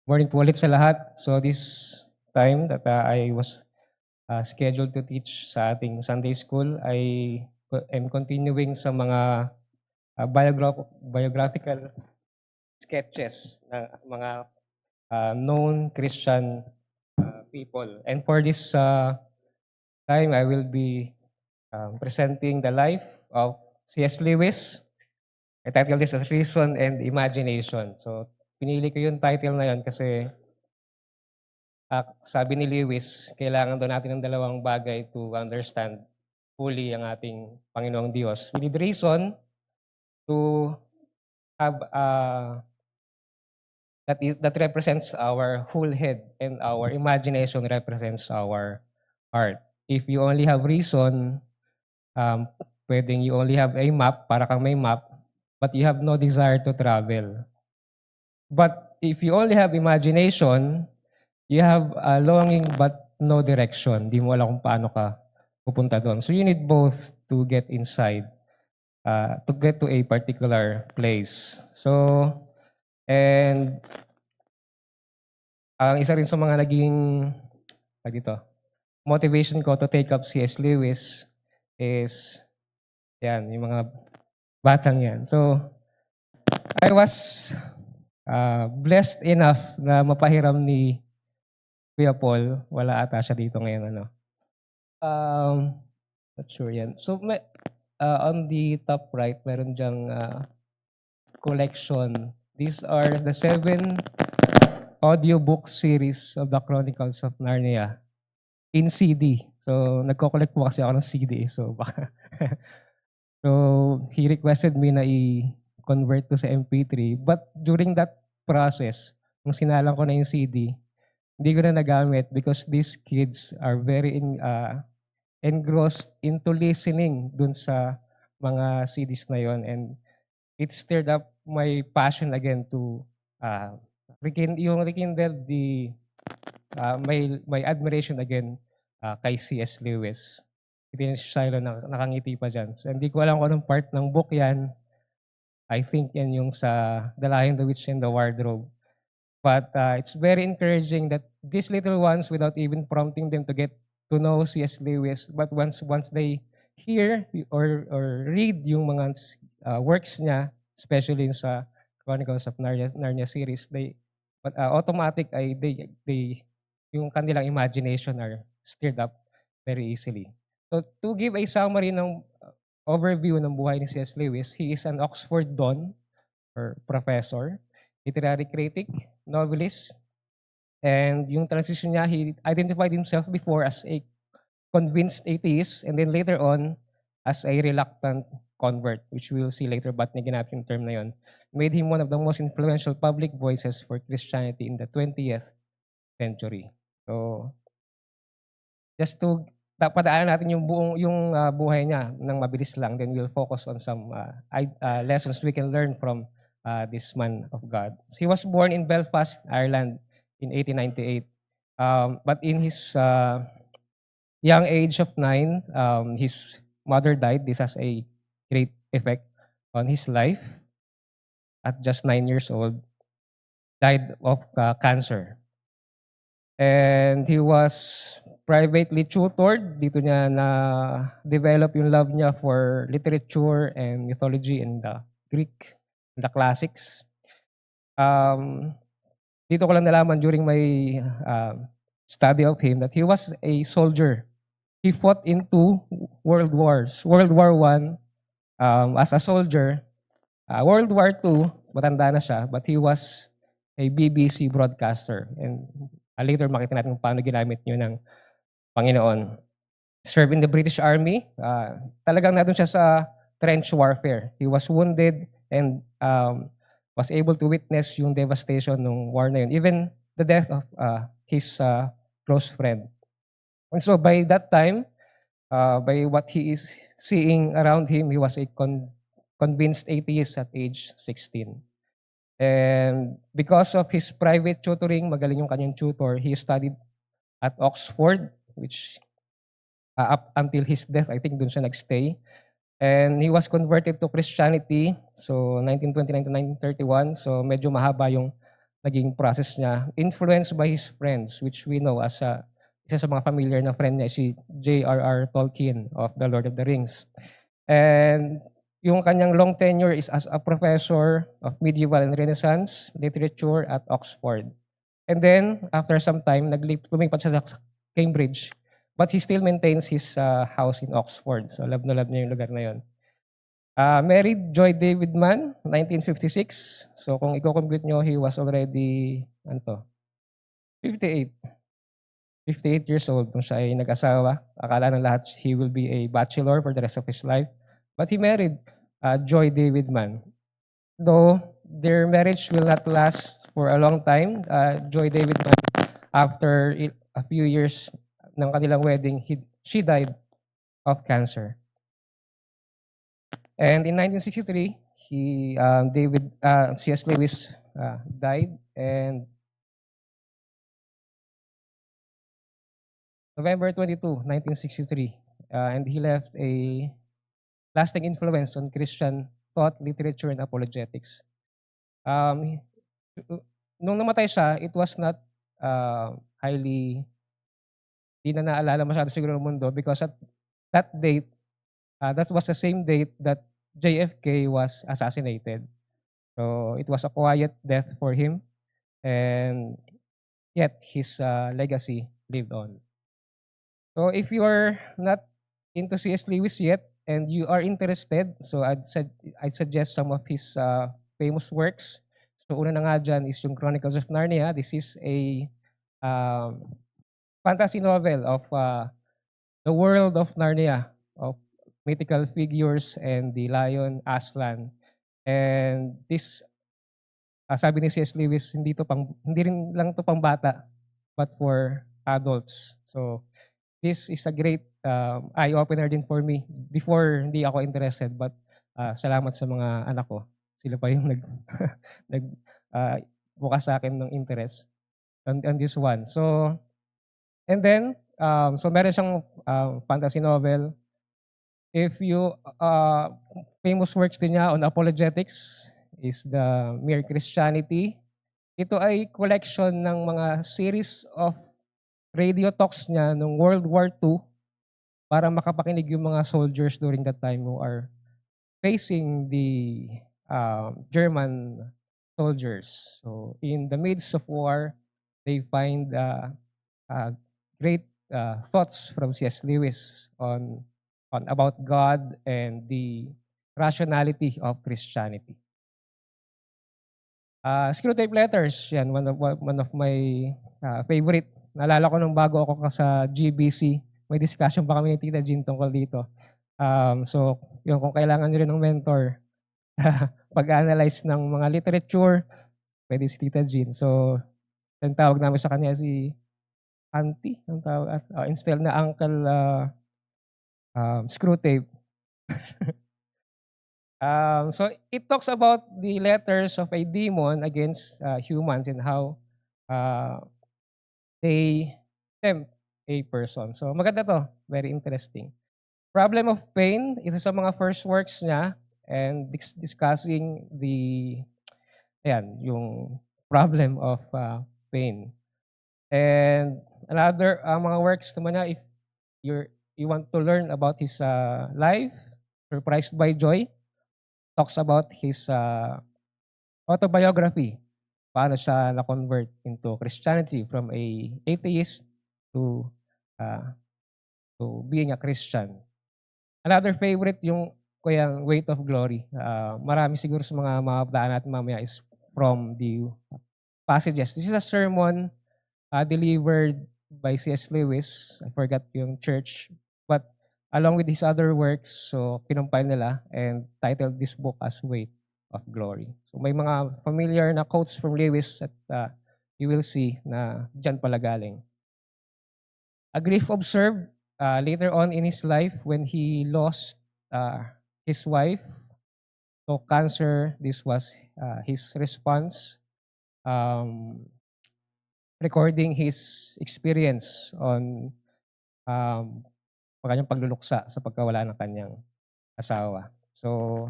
Morning po ulit sa lahat. So this time that I was scheduled to teach sa ating Sunday school, I am continuing sa mga biographical sketches na mga known Christian people. And for this time, I will be presenting the life of C.S. Lewis. I titled this as Reason and Imagination. So pinili ko yung title na yun kasi sabi ni Lewis, kailangan daw natin ng dalawang bagay to understand fully ang ating Panginoong Diyos. We need reason to have that represents our whole head, and our imagination represents our heart. If you only have reason, pwedeng you only have a map, para kang may map, but you have no desire to travel. But if you only have imagination, you have a longing but no direction. Di mo alam kung paano ka pupunta doon. So you need both to get inside, to get to a particular place. So, and ang isa rin sa mga naging motivation ko to take up C.S. Lewis is yan, yung mga batang yan. So, I was blessed enough na mapahiram ni Kuya Paul. Wala ata siya dito ngayon. Not sure yan. So, on the top right, meron dyang collection. These are the 7 audiobook series of the Chronicles of Narnia in CD. So, nagko-collect po kasi ako ng CD. So, baka so, he requested me na i-convert to sa MP3. But during that process, nung sinalang ko na yung CD, hindi ko na nagamit because these kids are very engrossed into listening dun sa mga CDs na yon, and it stirred up my passion again to rekindle my admiration again kay C.S. Lewis. Ito yung Shiloh na nakangiti pa dyan. So, hindi ko alam kung anong part ng book yan. I think yan yung sa The Lion, the Witch, and the Wardrobe. But it's very encouraging that these little ones, without even prompting them to get to know C.S. Lewis, but once they hear or read yung mga works niya, especially sa Chronicles of Narnia series, automatic ay they yung kanilang imagination are stirred up very easily. So to give a summary ng overview ng buhay ni C.S. Lewis, he is an Oxford Don or professor, literary critic, novelist, and yung transition niya, he identified himself before as a convinced atheist, and then later on as a reluctant convert, which we will see later, but naginap yung term na yon, made him one of the most influential public voices for Christianity in the 20th century. So, just to padaanan natin yung buhay niya ng mabilis lang, then we'll focus on some lessons we can learn from this man of God. So he was born in Belfast, Ireland in 1898. But in his young age of 9, his mother died. This has a great effect on his life. At just 9 years old, died of cancer. And he was privately tutored. Dito niya na-develop yung love niya for literature and mythology and the Greek, and the classics. Dito ko lang nalaman during my study of him that he was a soldier. He fought in 2 world wars. World War I as a soldier. World War II, matanda na siya, but he was a BBC broadcaster. And later makita natin kung paano ginamit niyo ng Panginoon. Served in the British Army. Talagang nandun siya sa trench warfare. He was wounded and was able to witness yung devastation ng war na yun. Even the death of his close friend. And so by that time, by what he is seeing around him, he was a convinced atheist at age 16. And because of his private tutoring, magaling yung kanyang tutor, he studied at Oxford, which up until his death, I think dun siya nagstay. And he was converted to Christianity, so 1929 to 1931, so medyo mahaba yung naging process niya, influenced by his friends, which we know as isa sa mga familiar na friend niya, si J.R.R. Tolkien of The Lord of the Rings. And yung kanyang long tenure is as a professor of medieval and Renaissance literature at Oxford. And then, after some time, lumipat siya sa Cambridge. But he still maintains his house in Oxford. So, love na love niya yung lugar na yun. Married Joy David Mann, 1956. So, kung i-compute nyo, he was already, 58. 58 years old nung siya ay nag-asawa. Akala ng lahat he will be a bachelor for the rest of his life. But he married Joy David Mann. Though their marriage will not last for a long time, Joy David Mann, after a few years ng kanilang wedding, she died of cancer. And in 1963, C.S. Lewis died, and November 22, 1963, and he left a lasting influence on Christian thought, literature, and apologetics. Nung namatay siya, it was not highly, di na naalala masyado siguro ng mundo because at that date, that was the same date that JFK was assassinated. So it was a quiet death for him, and yet his legacy lived on. So if you are not into C.S. Lewis yet and you are interested, so I'd suggest some of his famous works. So una na nga dyan is yung Chronicles of Narnia. This is a fantasy novel of the world of Narnia, of mythical figures and the lion, Aslan. And this, sabi ni C.S. Lewis, hindi rin lang to pang bata, but for adults. So this is a great eye-opener din for me. Before, hindi ako interested, but salamat sa mga anak ko. Sila pa yung bukas sa akin ng interest on this one. So, and then, so meron siyang fantasy novel. If you, famous works din niya on apologetics is the Mere Christianity. Ito ay collection ng mga series of radio talks niya noong World War II para makapakinig yung mga soldiers during that time who are facing the German soldiers. So in the midst of war, they find great thoughts from C.S. Lewis on about God and the rationality of Christianity. Screwtape Letters, yan, one of my favorite. Naalala ko nung bago ako sa GBC, may discussion pa kami ni Tita Jean tungkol dito. So, yun, kung kailangan nyo rin ng mentor, pag-analyze ng mga literature, pwede si Tita Jean. So, ang tawag namin sa kanya si Auntie, ang tawag, instead na Uncle Screwtape. So it talks about the letters of a demon against humans and how they tempt a person. So maganda to, very interesting. Problem of Pain, isa sa mga first works niya and discussing yung problem of pain. And another mga works naman niya, if you want to learn about his life, Surprised by Joy, talks about his autobiography, paano siya na-convert into Christianity from a atheist to being a Christian. Another favorite yung kuyang Weight of Glory. Marami siguro sa mga mababdaan natin mamaya is from the passages. This is a sermon delivered by C.S. Lewis. I forgot yung church. But along with his other works, so kinumpile nila and titled this book as Weight of Glory. So may mga familiar na quotes from Lewis that you will see na dyan pala galing. A grief observed later on in his life when he lost his wife to cancer. This was his response, recording his experience on kanyang pagluluksa sa pagkawala ng kanyang asawa. So,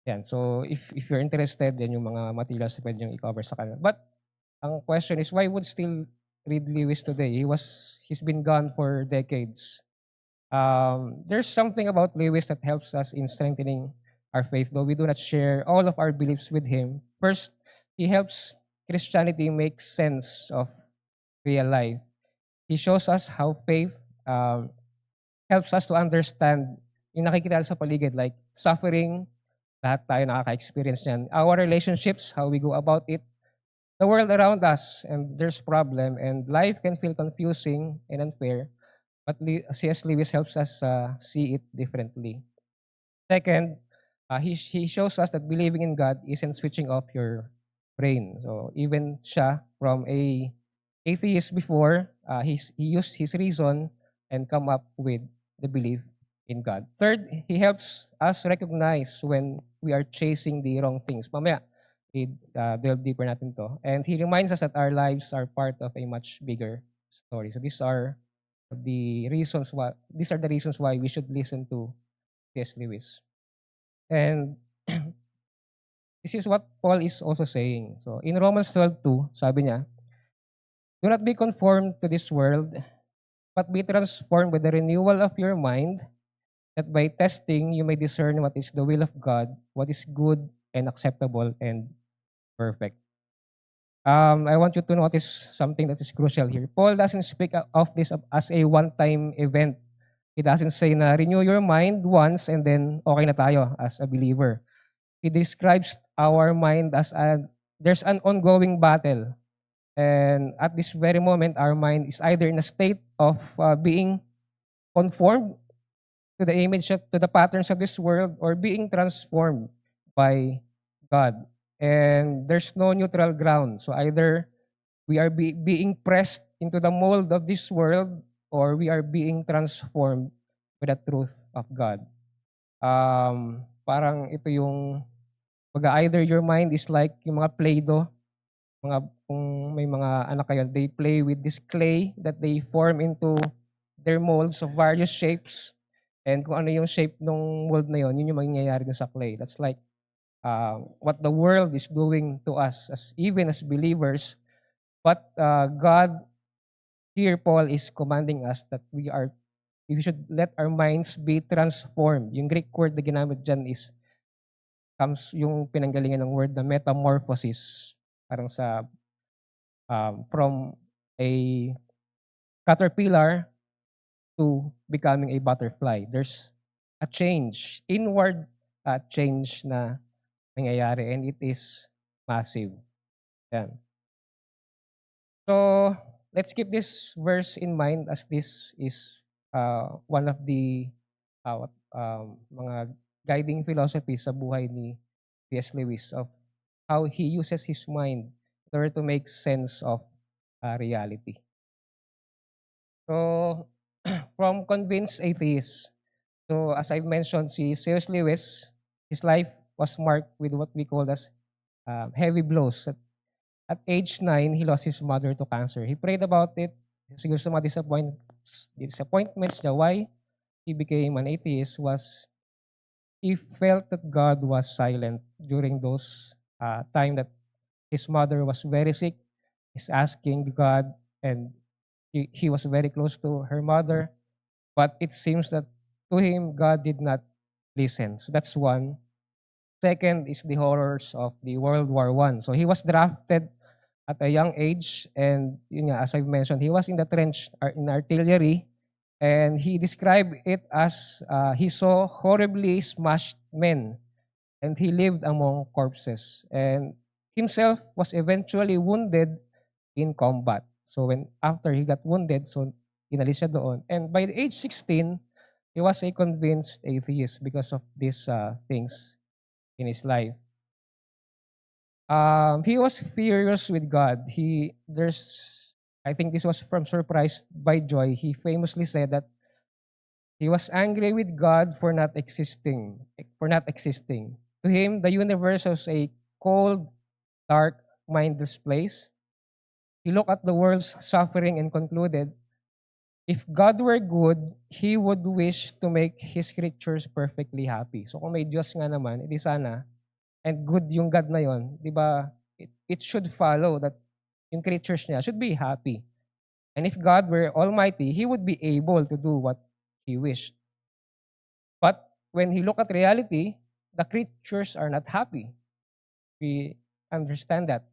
Yan. So, if you're interested, yan yung mga materials na pwede nyo i-cover sa kanila. But, ang question is, why would still read Lewis today? He's been gone for decades. There's something about Lewis that helps us in strengthening our faith, though we do not share all of our beliefs with him. First, he helps Christianity make sense of real life. He shows us how faith helps us to understand yung nakikita sa paligid, like suffering, lahat tayo nakaka-experience niyan. Our relationships, how we go about it, the world around us, and there's problem, and life can feel confusing and unfair, but C.S. Lewis helps us see it differently. Second, he shows us that believing in God isn't switching off your brain. So even siya, from a atheist before, he used his reason and come up with the belief in God. Third, he helps us recognize when we are chasing the wrong things. Mamaya, delve deeper natin to. And he reminds us that our lives are part of a much bigger story. So these are the reasons why we should listen to C.S. Lewis. And this is what Paul is also saying. So in Romans 12:2, sabi niya, "Do not be conformed to this world, but be transformed by the renewal of your mind, that by testing you may discern what is the will of God, what is good and acceptable and perfect." I want you to notice something that is crucial here. Paul doesn't speak of this as a one-time event. He doesn't say na renew your mind once and then okay na tayo as a believer. He describes our mind as there's an ongoing battle. And at this very moment, our mind is either in a state of being conformed to the to the patterns of this world, or being transformed by God. And there's no neutral ground. So either we are being pressed into the mold of this world, or we are being transformed with the truth of God. Parang ito yung, either your mind is like yung mga Play-Doh, kung may mga anak kayo, they play with this clay that they form into their molds of various shapes. And kung ano yung shape ng mold na yun yung mangyayari sa clay. That's like what the world is doing to us, even as believers. But God, here Paul is commanding us that we should let our minds be transformed. Yung Greek word na ginamit dyan comes yung pinanggalingan ng word na metamorphosis. Parang sa, from a caterpillar to becoming a butterfly. There's a change, inward change na nangyayari, and it is massive. Yan. So, let's keep this verse in mind, as this is one of the mga guiding philosophies sa buhay ni C.S. Lewis, of how he uses his mind in order to make sense of reality. So, from convinced atheist, so as I've mentioned, si C.S. Lewis, his life was marked with what we call as heavy blows. At age 9, he lost his mother to cancer. He prayed about it. Siguro sa mga disappointments niya, why he became an atheist was he felt that God was silent during those time that his mother was very sick. He's asking God, and he was very close to her mother, but it seems that to him, God did not listen. So that's one. Second is the horrors of the World War I. So he was drafted at a young age, and yun nga, as I've mentioned, he was in the trench in artillery, and he described it as he saw horribly smashed men, and he lived among corpses, and himself was eventually wounded in combat. So after he got wounded, so inalis siya doon. And by the age 16, he was a convinced atheist because of these things in his life. He was furious with God. I think this was from Surprised by Joy. He famously said that he was angry with God for not existing. To him, the universe was a cold, dark, mindless place. He looked at the world's suffering and concluded, if God were good, He would wish to make His creatures perfectly happy. So kung may Diyos nga naman, edi sana and good yung God na yon, 'di ba? It should follow that yung creatures niya should be happy. And if God were almighty, he would be able to do what he wished. But when he look at reality, the creatures are not happy. We understand that.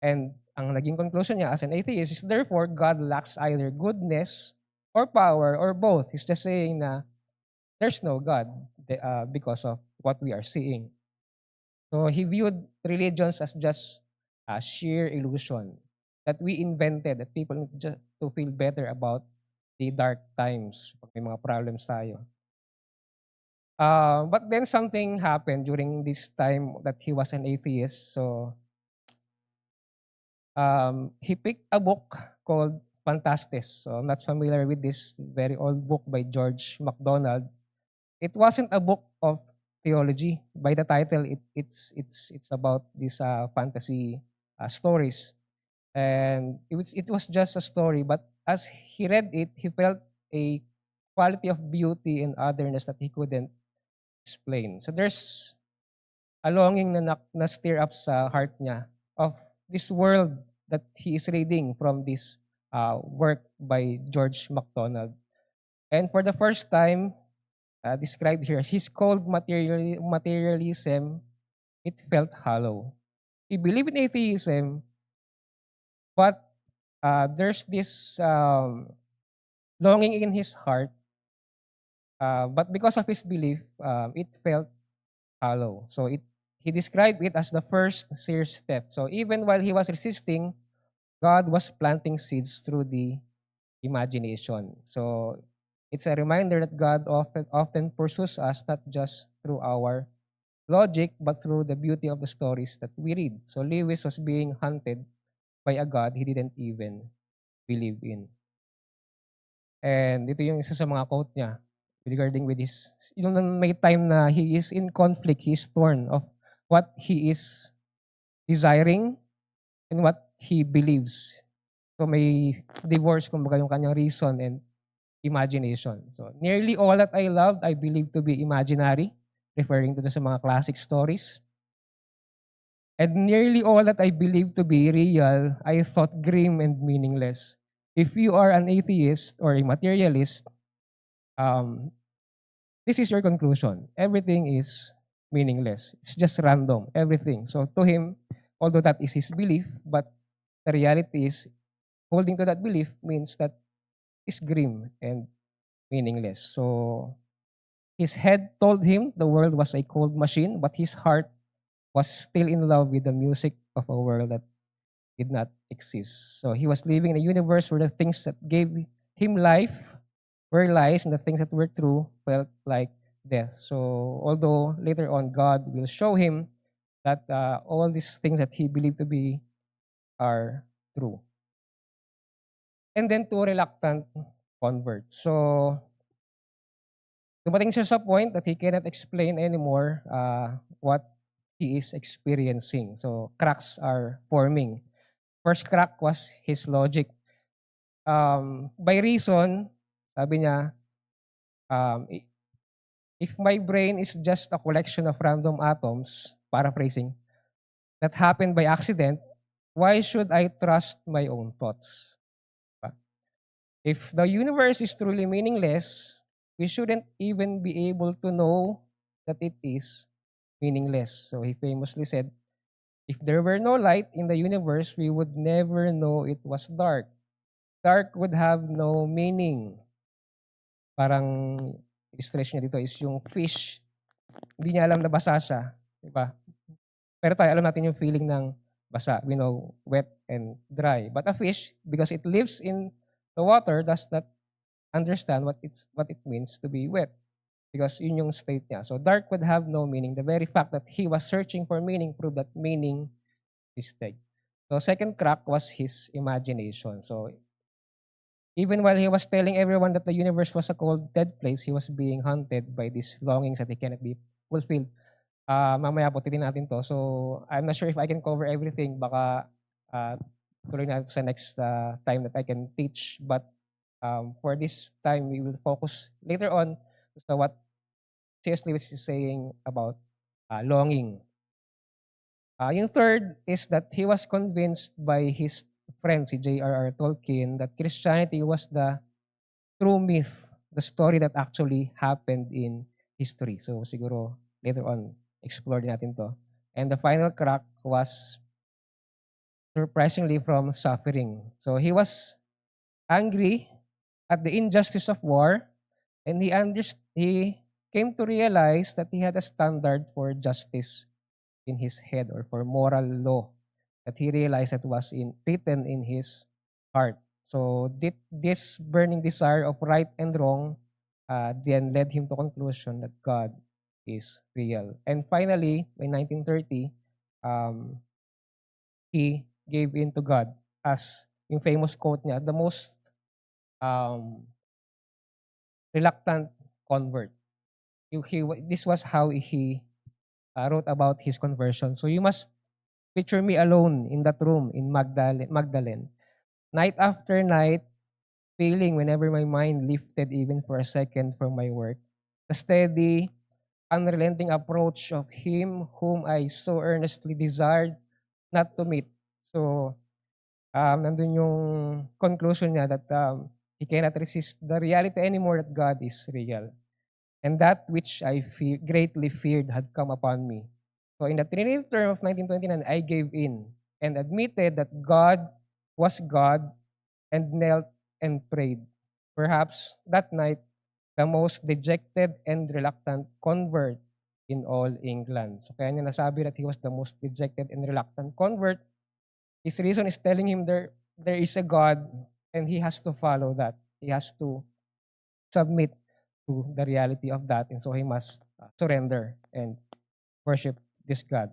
And ang naging conclusion niya as an atheist is therefore God lacks either goodness or power or both. He's just saying na there's no God because of what we are seeing. So he viewed religions as just a sheer illusion that we invented, that people need just to feel better about the dark times pag may mga problems tayo. But then something happened during this time that he was an atheist. So he picked a book called Fantastis. So I'm not familiar with this very old book by George MacDonald. It wasn't a book of theology. By the title, it's about these fantasy stories, and it was just a story. But as he read it, he felt a quality of beauty and otherness that he couldn't explain. So there's a longing na stir up sa heart niya of this world that he is reading from this work by George MacDonald. And for the first time, described here, his cold materialism, it felt hollow. He believed in atheism, but there's this longing in his heart. But because of his belief, it felt hollow. So he described it as the first serious step. So even while he was resisting, God was planting seeds through the imagination. So it's a reminder that God often pursues us not just through our logic, but through the beauty of the stories that we read. So Lewis was being hunted by a God he didn't even believe in. And ito yung isa sa mga quote niya regarding with his, yung may time na he is in conflict, he is torn of what he is desiring and what he believes. So may divorce kumbaga yung kanyang reason and imagination. So nearly all that I loved, I believe to be imaginary, referring to sa mga classic stories. And nearly all that I believe to be real, I thought grim and meaningless. If you are an atheist or a materialist, um, this is your conclusion. Everything is meaningless. It's just random, everything. So to him, although that is his belief, but the reality is holding to that belief means that it's grim and meaningless. So his head told him the world was a cold machine, but his heart was still in love with the music of a world that did not exist. So he was living in a universe where the things that gave him life were lies and the things that were true felt like death. So although later on God will show him that all these things that he believed to be are true. And then two reluctant converts. So dumating siya sa point that he cannot explain anymore what he is experiencing. So cracks are forming. First crack was his logic. By reason, sabi niya, if my brain is just a collection of random atoms, paraphrasing, that happened by accident, why should I trust my own thoughts? If the universe is truly meaningless, we shouldn't even be able to know that it is meaningless. So he famously said, if there were no light in the universe, we would never know it was dark. Dark would have no meaning. Parang illustration niya dito is yung fish. Hindi niya alam na basa siya. Diba? Pero tayo, alam natin yung feeling ng basa. We know wet and dry. But a fish, because it lives in the water, does not understand what it means to be wet. Because yun yung state niya. So dark would have no meaning. The very fact that he was searching for meaning proved that meaning existed. So second crack was his imagination. So even while he was telling everyone that the universe was a cold, dead place, he was being haunted by these longings that he cannot be fulfilled. Mamaya po titin natin to. So I'm not sure if I can cover everything. Baka tuloy natin sa next time that I can teach. But for this time, we will focus later on sa what C.S. Lewis is saying about longing. Yung third is that he was convinced by his friend, si J.R.R. Tolkien, that Christianity was the true myth, the story that actually happened in history. So siguro later on, explore din natin to. And the final crack was surprisingly from suffering. So he was angry at the injustice of war, and he came to realize that he had a standard for justice in his head, or for moral law, that he realized that was written in his heart. So this burning desire of right and wrong then led him to conclusion that God is real. And finally, by 1930, um, he gave in to God, as yung famous quote niya, the most um, reluctant convert. This was how he wrote about his conversion. So you must picture me alone in that room in Magdalene. Night after night, feeling whenever my mind lifted even for a second from my work. The steady, unrelenting approach of him whom I so earnestly desired not to meet. So, nandun yung conclusion niya that he cannot resist the reality anymore that God is real. And that which greatly feared had come upon me. So in the Trinity term of 1929, I gave in and admitted that God was God, and knelt and prayed. Perhaps that night, the most dejected and reluctant convert in all England. So kaya niya nasabi that he was the most dejected and reluctant convert. His reason is telling him there is a God, and he has to follow that. He has to submit to the reality of that, and so he must surrender and worship this God.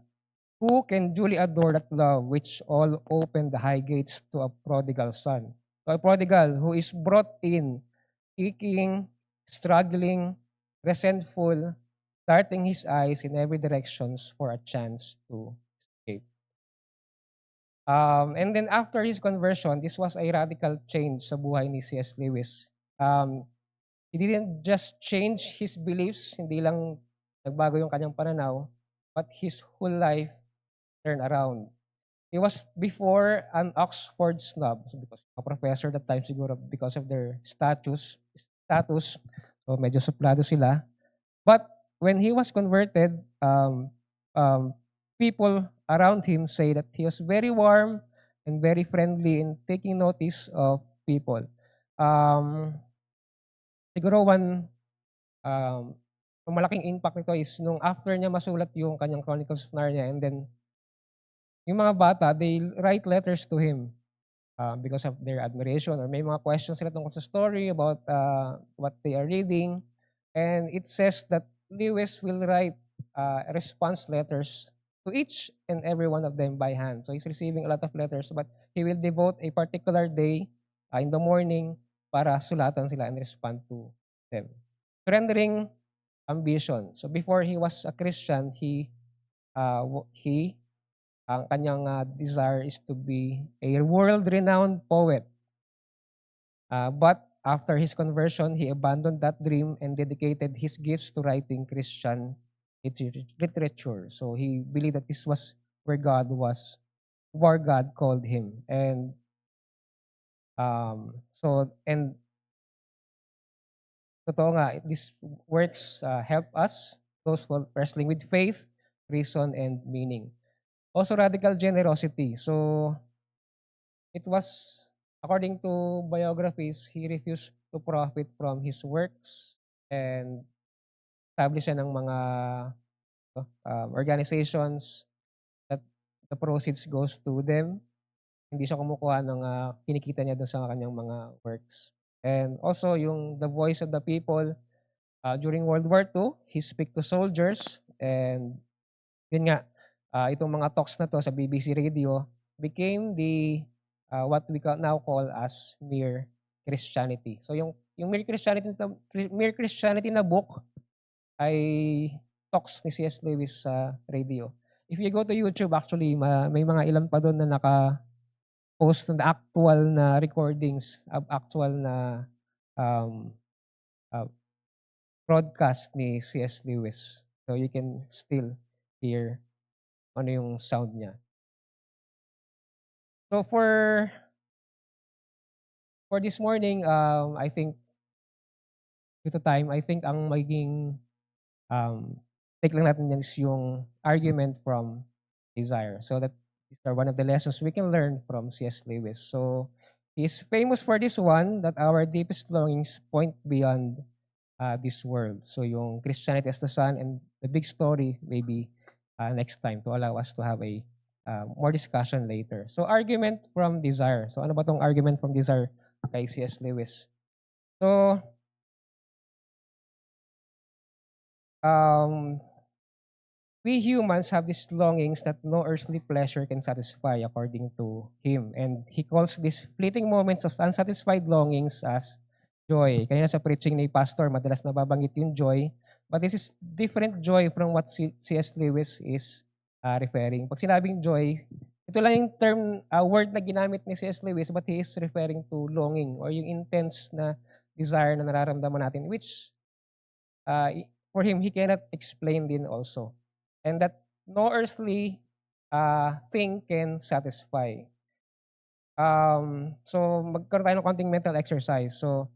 Who can duly adore that love which all opened the high gates to a prodigal son? To a prodigal who is brought in, kicking, struggling, resentful, darting his eyes in every directions for a chance to escape. And then after his conversion, this was a radical change sa buhay ni C.S. Lewis. Um, he didn't just change his beliefs, hindi lang nagbago yung kanyang pananaw, but his whole life turned around. He was before an Oxford snob, so because a professor that time siguro because of their status, so medyo suplado sila. But when he was converted, um, people around him say that he was very warm and very friendly in taking notice of people. Um, siguro um, ang malaking impact nito is nung after niya masulat yung kanyang Chronicles of Narnia, and then yung mga bata, they write letters to him because of their admiration, or may mga questions sila tungkol sa story about what they are reading. And it says that Lewis will write response letters to each and every one of them by hand. So he's receiving a lot of letters, but he will devote a particular day in the morning para sulatan sila and respond to them. Surrendering ambition. So before he was a Christian, he ang kanyang desire is to be a world-renowned poet. But after his conversion, he abandoned that dream and dedicated his gifts to writing Christian literature. So he believed that this was where where God called him. And and totoo nga, these works help us, those who are wrestling with faith, reason, and meaning. Also, radical generosity. So it was, according to biographies, he refused to profit from his works and establish siya ng mga organizations that the proceeds goes to them. Hindi siya kumukuha ng kinikita niya doon sa kanyang mga works. And also, yung the voice of the people, during World War II, he speak to soldiers, and yun nga, itong mga talks na to sa BBC Radio became the what we now call as mere Christianity. So yung mere Christianity na book ay talks ni C.S. Lewis sa radio. If you go to YouTube, actually may mga ilan pa doon na naka-post ng actual na recordings, actual na um, uh, broadcast ni C.S. Lewis. So you can still hear ano yung sound niya. So for this morning, I think due to time, I think ang magiging um, take lang natin yan is yung argument from desire. So that these are one of the lessons we can learn from C.S. Lewis. So he's famous for this one, that our deepest longings point beyond this world. So yung Christianity as the Sun and the big story maybe next time to allow us to have a more discussion later. So argument from desire. So ano ba tong argument from desire kay C.S. Lewis? So um, we humans have these longings that no earthly pleasure can satisfy according to him. And he calls these fleeting moments of unsatisfied longings as joy. Kaya sa preaching ni Pastor, madalas nababanggit yung joy. But this is different joy from what C.S. Lewis is referring. Pag sinabing joy, ito lang yung term, word na ginamit ni C.S. Lewis, but he is referring to longing or yung intense na desire na nararamdaman natin, which for him, he cannot explain din also. And that no earthly thing can satisfy. So, magkaroon tayo ng konting mental exercise. So,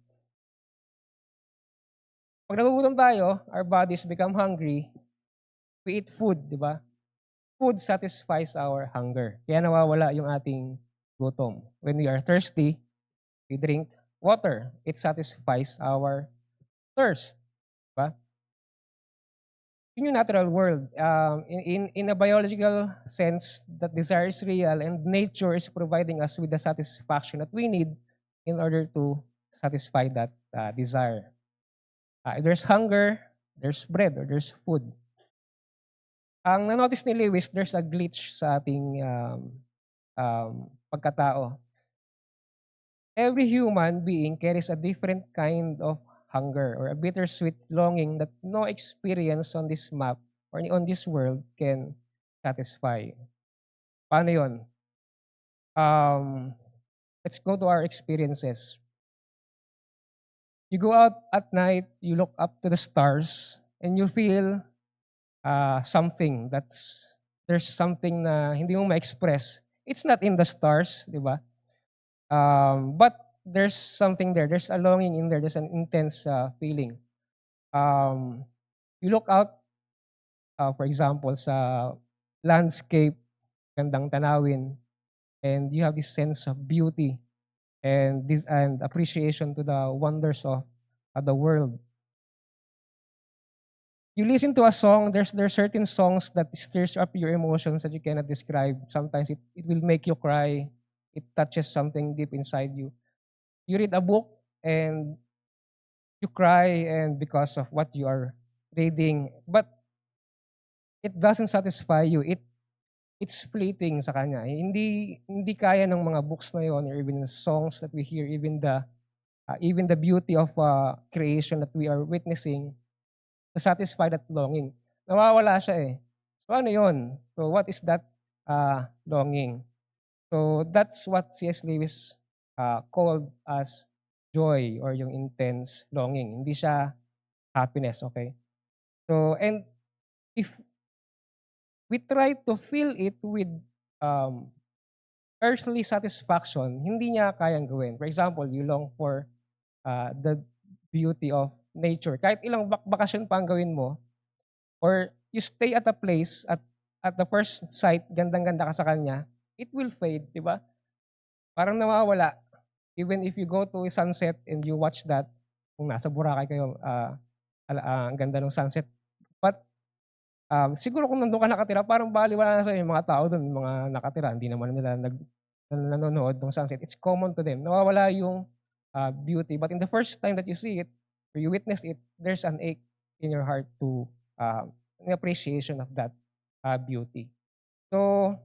pag nagugutom tayo, our bodies become hungry, we eat food, di ba? Food satisfies our hunger. Kaya nawawala yung ating gutom. When we are thirsty, we drink water. It satisfies our thirst. Diba? In yung natural world, in a biological sense, that desire is real and nature is providing us with the satisfaction that we need in order to satisfy that desire. If there's hunger, there's bread or there's food. Ang na-notice ni Lewis, there's a glitch sa ating pagkatao. Every human being carries a different kind of hunger or a bittersweet longing that no experience on this map or on this world can satisfy. Paano yun? Let's go to our experiences. You go out at night, you look up to the stars, and you feel something there's something na hindi mo ma-express. It's not in the stars, di ba? But there's something there. There's a longing in there. There's an intense feeling. You look out, for example, sa landscape, gandang tanawin, and you have this sense of beauty and appreciation to the wonders of the world. You listen to a song, there's certain songs that stirs up your emotions that you cannot describe. Sometimes it will make you cry. It touches something deep inside you. You read a book and you cry and because of what you are reading. But it doesn't satisfy you. It's fleeting sa kanya. Hindi kaya ng mga books na yon or even the songs that we hear, even the beauty of creation that we are witnessing to satisfy that longing. Nawawala siya eh. So ano yun? So what is that longing? So that's what C.S. Lewis called as joy or yung intense longing. Hindi siya happiness, okay? So, and if we try to fill it with earthly satisfaction, hindi niya kayang gawin. For example, you long for the beauty of nature. Kahit ilang bakasyon pa ang gawin mo, or you stay at a place at the first sight, gandang-ganda ka sa kanya, it will fade, di ba? Parang nawawala. Even if you go to a sunset and you watch that, kung nasa Boracay kayo, ang ganda ng sunset. But siguro kung nandun ka nakatira, parang baliwala na sa yung mga tao dun, mga nakatira, hindi naman nila nanonood ng sunset. It's common to them. Nawawala yung beauty. But in the first time that you see it, or you witness it, there's an ache in your heart to an appreciation of that beauty. So,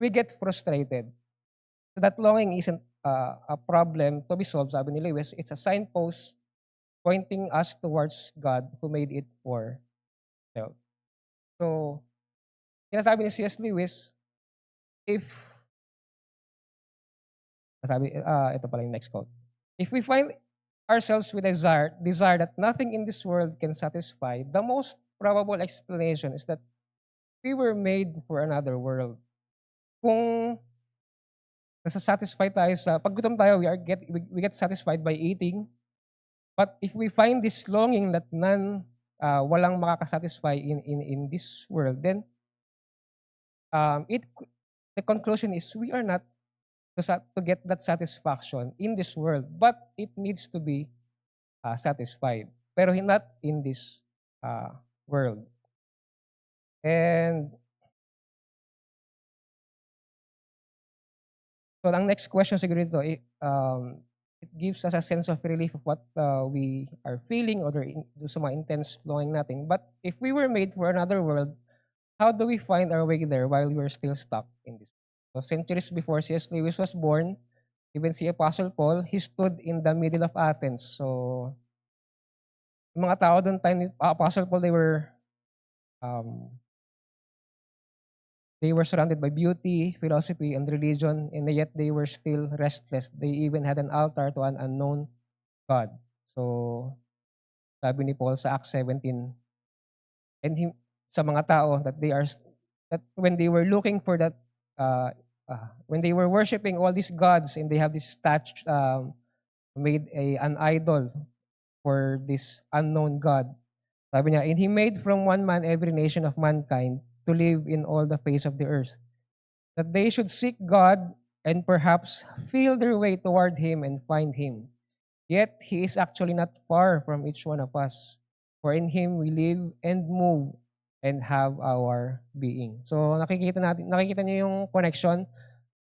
we get frustrated. So that longing isn't a problem to be solved, sabi ni Lewis. It's a signpost pointing us towards God who made it for self. So, sinasabi ni C.S. Lewis, ito pala yung next quote. If we find ourselves with desire that nothing in this world can satisfy, the most probable explanation is that we were made for another world. Kung nasa-satisfy tayo pag gutom tayo, we get satisfied by eating. But if we find this longing that walang makakasatisfy in this world, then um, it the conclusion is we are not to get that satisfaction in this world, but it needs to be satisfied. Pero not in this world. And so ang next question siguro ito, it gives us a sense of relief of what we are feeling or sa mga intense longing natin. But if we were made for another world, how do we find our way there while we are still stuck in this? So centuries before C.S. Lewis was born, even si Apostle Paul, he stood in the middle of Athens. So yung mga tao doon time ni Apostle Paul, they were surrounded by beauty, philosophy, and religion, and yet they were still restless. They even had an altar to an unknown God. So sabi ni Paul sa Acts 17, and sa mga tao that when they were looking for that, when they were worshiping all these gods and they have this statue, made an idol for this unknown God. Sabi niya, and he made from one man every nation of mankind to live in all the face of the earth, that they should seek God and perhaps feel their way toward him and find him. Yet he is actually not far from each one of us, for in him we live and move and have our being. So nakikita niyo yung connection.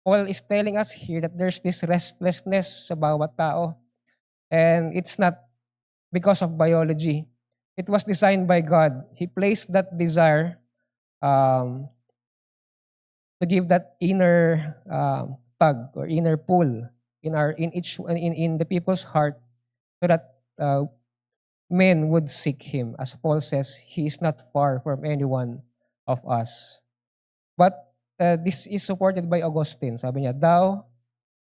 Paul is telling us here that there's this restlessness sa bawat tao. And it's not because of biology. It was designed by God. He placed that desire to give that inner tug or inner pull in the people's heart, so that men would seek him. As Paul says, he is not far from any one of us. But this is supported by Augustine. Sabi niya, thou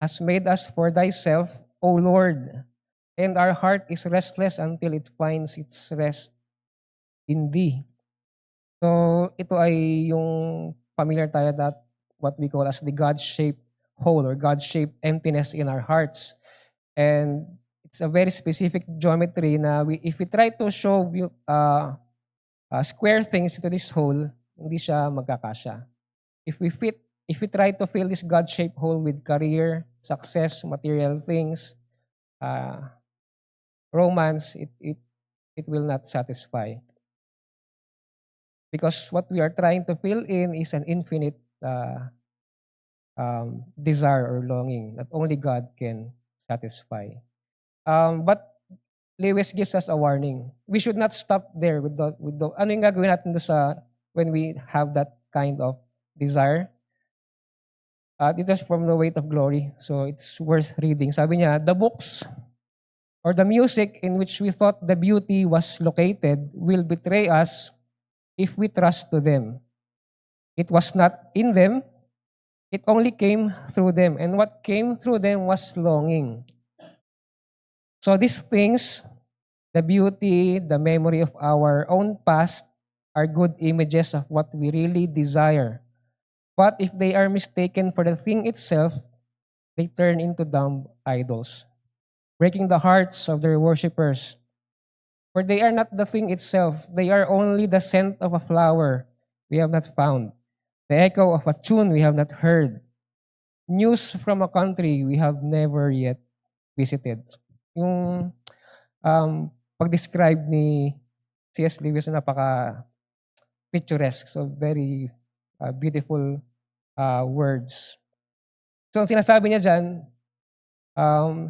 hast made us for thyself, O Lord, and our heart is restless until it finds its rest in thee. So ito ay yung familiar tayo that what we call as the God-shaped hole or God-shaped emptiness in our hearts. And it's a very specific geometry na if we try to show square things into this hole, hindi siya magkakasya. If we try to fill this God-shaped hole with career, success, material things, romance, it will not satisfy. Because what we are trying to fill in is an infinite desire or longing that only God can satisfy. But Lewis gives us a warning. We should not stop there with the ano yung gagawin natin when we have that kind of desire. It is from the Weight of Glory, so it's worth reading. Sabi niya, the books or the music in which we thought the beauty was located will betray us if we trust to them. It was not in them, it only came through them. And what came through them was longing. So these things, the beauty, the memory of our own past, are good images of what we really desire. But if they are mistaken for the thing itself, they turn into dumb idols, breaking the hearts of their worshippers. For they are not the thing itself, they are only the scent of a flower we have not found, the echo of a tune we have not heard, news from a country we have never yet visited. Yung pag-describe ni C.S. Lewis na napaka-picturesque, so very beautiful words. So ang sinasabi niya dyan,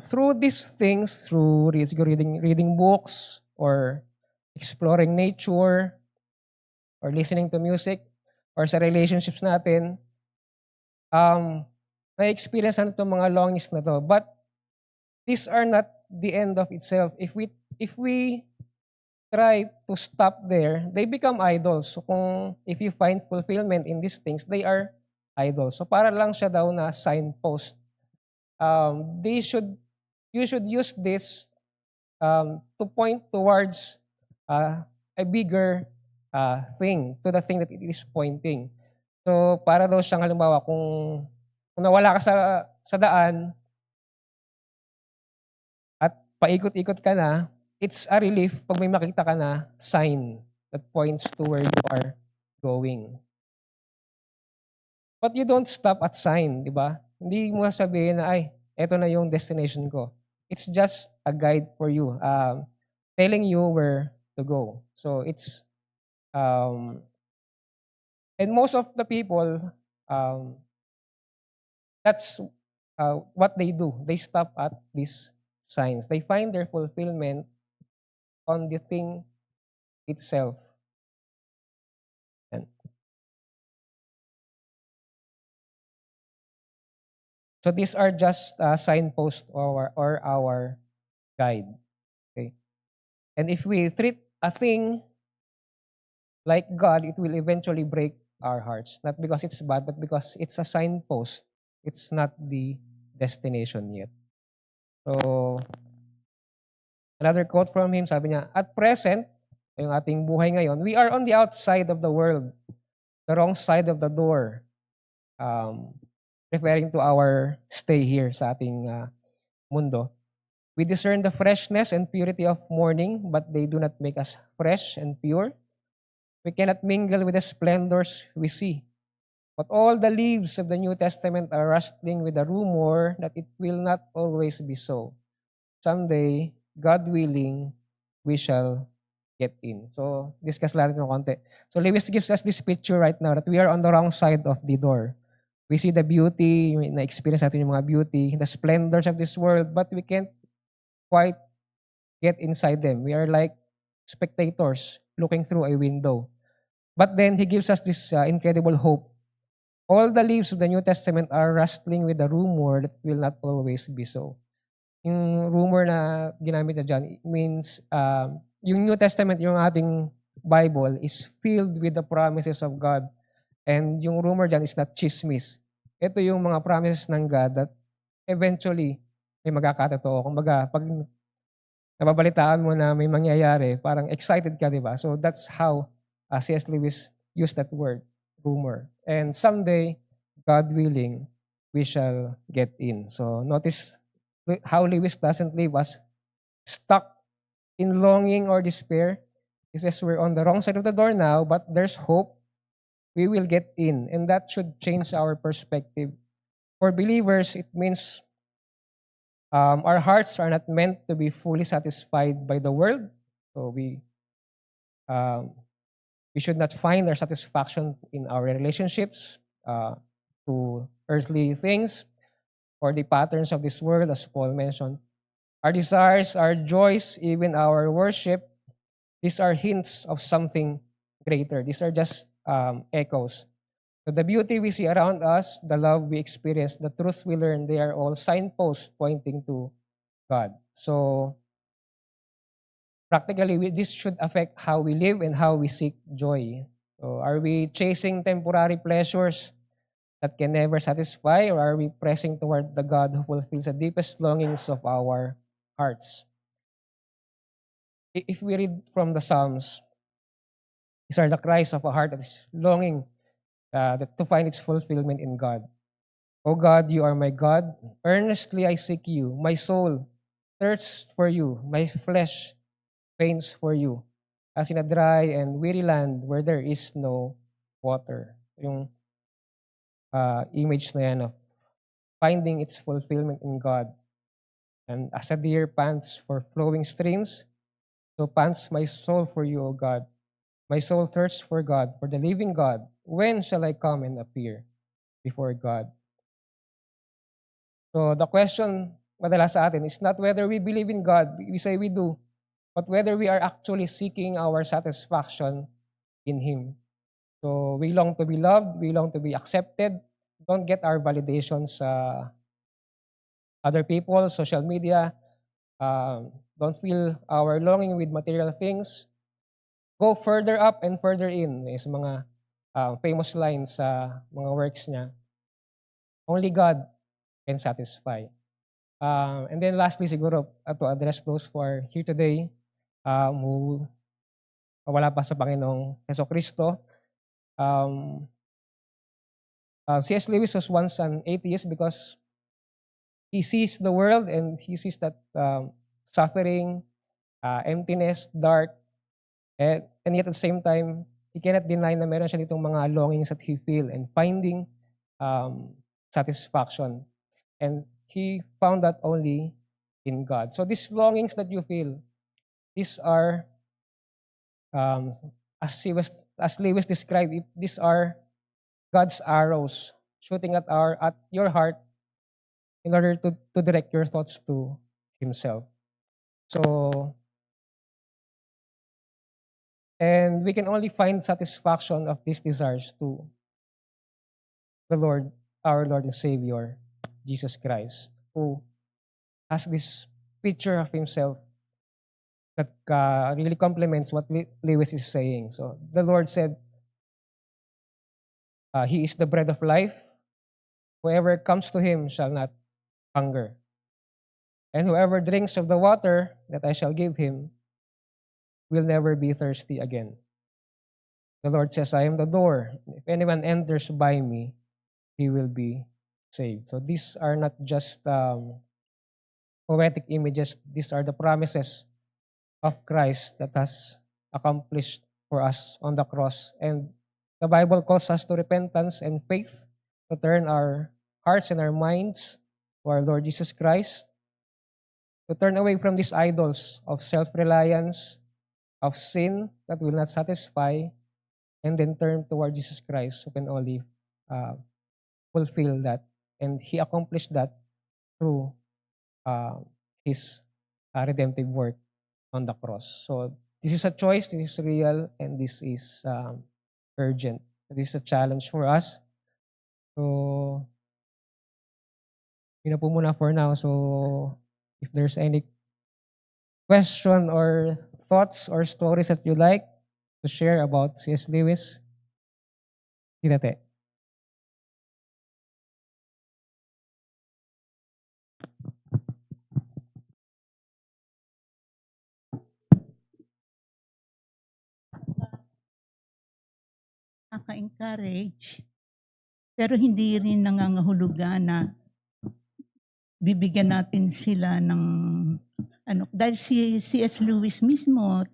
through these things, through reading books, or exploring nature, or listening to music, or sa relationships natin, na-experience natin itong mga longings na to. But these are not the end of itself. If we try to stop there, they become idols. So if you find fulfillment in these things, they are idols. So para lang siya daw na signpost. You should use this to point towards a bigger thing to the thing that it is pointing. So para daw siyang halimbawa kung nawala ka sa daan at paikot-ikot ka na, it's a relief pag may makita ka na sign that points to where you are going. But you don't stop at sign, di ba? Hindi mo sabihin na, ay, eto na yung destination ko. It's just a guide for you, telling you where to go. So it's, and most of the people, that's what they do. They stop at these signs. They find their fulfillment on the thing itself. Yan. So these are just signposts or our guide. Okay? And if we treat a thing like God, it will eventually break our hearts. Not because it's bad, but because it's a signpost. It's not the destination yet. So, another quote from him, sabi niya, at present, yung ating buhay ngayon, we are on the outside of the world, the wrong side of the door. Referring to our stay here sa ating mundo. We discern the freshness and purity of morning, but they do not make us fresh and pure. We cannot mingle with the splendors we see. But all the leaves of the New Testament are rustling with the rumor that it will not always be so. Someday, God willing, we shall get in. So, discuss natin ng konti. So, Lewis gives us this picture right now that we are on the wrong side of the door. We see the beauty, na-experience natin yung mga beauty, the splendors of this world, but we can't quite get inside them. We are like spectators looking through a window. But then he gives us this incredible hope. All the leaves of the New Testament are rustling with the rumor that will not always be so. Yung rumor na ginamit na dyan, it means yung New Testament, yung ating Bible, is filled with the promises of God. And yung rumor dyan is not chismis. Ito yung mga promises ng God that eventually may magkakatotoo. Kumbaga, pag nababalitaan mo na may mangyayari, parang excited ka, di ba? So that's how C.S. Lewis used that word, rumor. And someday, God willing, we shall get in. So notice how Lewis doesn't leave us stuck in longing or despair. He says we're on the wrong side of the door now, but there's hope. We will get in. And that should change our perspective. For believers, it means our hearts are not meant to be fully satisfied by the world. So we should not find our satisfaction in our relationships to earthly things or the patterns of this world, as Paul mentioned. Our desires, our joys, even our worship, these are hints of something greater. These are just echoes. So the beauty we see around us, the love we experience, the truth we learn, they are all signposts pointing to God. So practically, this should affect how we live and how we seek joy. So are we chasing temporary pleasures that can never satisfy, or are we pressing toward the God who fulfills the deepest longings of our hearts? If we read from the Psalms, these are the cries of a heart that is longing to find its fulfillment in God. O God, you are my God. Earnestly I seek you. My soul thirsts for you. My flesh faints for you, as in a dry and weary land where there is no water. Yung image na yan of finding its fulfillment in God. And as a deer pants for flowing streams, so pants my soul for you, O God. My soul thirsts for God, for the living God. When shall I come and appear before God? So the question madalas sa atin is not whether we believe in God, we say we do, but whether we are actually seeking our satisfaction in Him. So we long to be loved, we long to be accepted. Don't get our validation sa other people, social media. Don't feel our longing with material things. Go further up and further in. Is mga famous lines sa mga works niya. Only God can satisfy. And then lastly, siguro, to address those who are here today, who wala pa sa Panginoong Hesukristo. C.S. Lewis was once an atheist because he sees the world and he sees that suffering, emptiness, dark, and yet at the same time, he cannot deny na meron siya ditong mga longings that he feel and finding satisfaction. And he found that only in God. So these longings that you feel, these are, as Lewis described, these are God's arrows shooting at your heart in order to direct your thoughts to Himself. So, and we can only find satisfaction of these desires to the Lord, our Lord and Savior, Jesus Christ, who has this picture of Himself that really complements what Lewis is saying. So the Lord said, He is the bread of life. Whoever comes to Him shall not hunger. And whoever drinks of the water that I shall give him will never be thirsty again. The Lord says, I am the door. If anyone enters by me, he will be saved. So these are not just poetic images. These are the promises of Christ that has accomplished for us on the cross. And the Bible calls us to repentance and faith, to turn our hearts and our minds to our Lord Jesus Christ, to turn away from these idols of self-reliance, of sin that will not satisfy, and then turn toward Jesus Christ who can only fulfill that. And He accomplished that through His redemptive work on the cross. So this is a choice, this is real, and this is urgent. This is a challenge for us. So, yun na po muna for now. So, if there's any question or thoughts or stories that you like to share about C.S. Lewis, Tate. Nakaka-encourage, pero hindi rin nangangahulugan na bibigyan natin sila ng dahil si C.S. Lewis mismo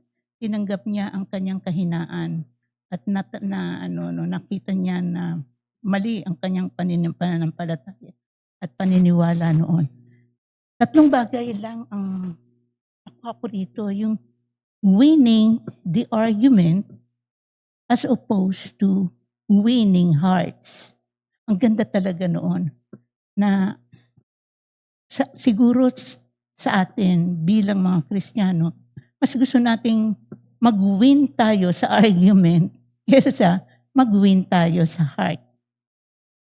tinanggap niya ang kanyang kahinaan at nakita niya na mali ang kanyang pananampalataya at paniniwala noon. 3 bagay lang ang ako rito, yung winning the argument as opposed to winning hearts. Ang ganda talaga noon na siguro sa atin bilang mga Kristiyano, mas gusto nating mag-win tayo sa argument kaysa mag-win tayo sa heart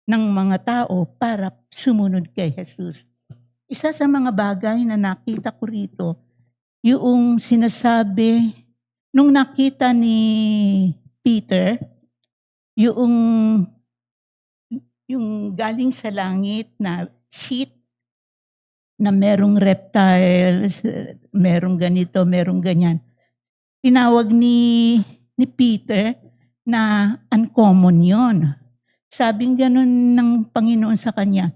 ng mga tao para sumunod kay Jesus. Isa sa mga bagay na nakita ko rito, yung sinasabi, nung nakita ni Peter, yung galing sa langit na sheet na merong reptiles, merong ganito, merong ganyan. Tinawag ni Peter na uncommon yon. Sabing ganun ng Panginoon sa kanya,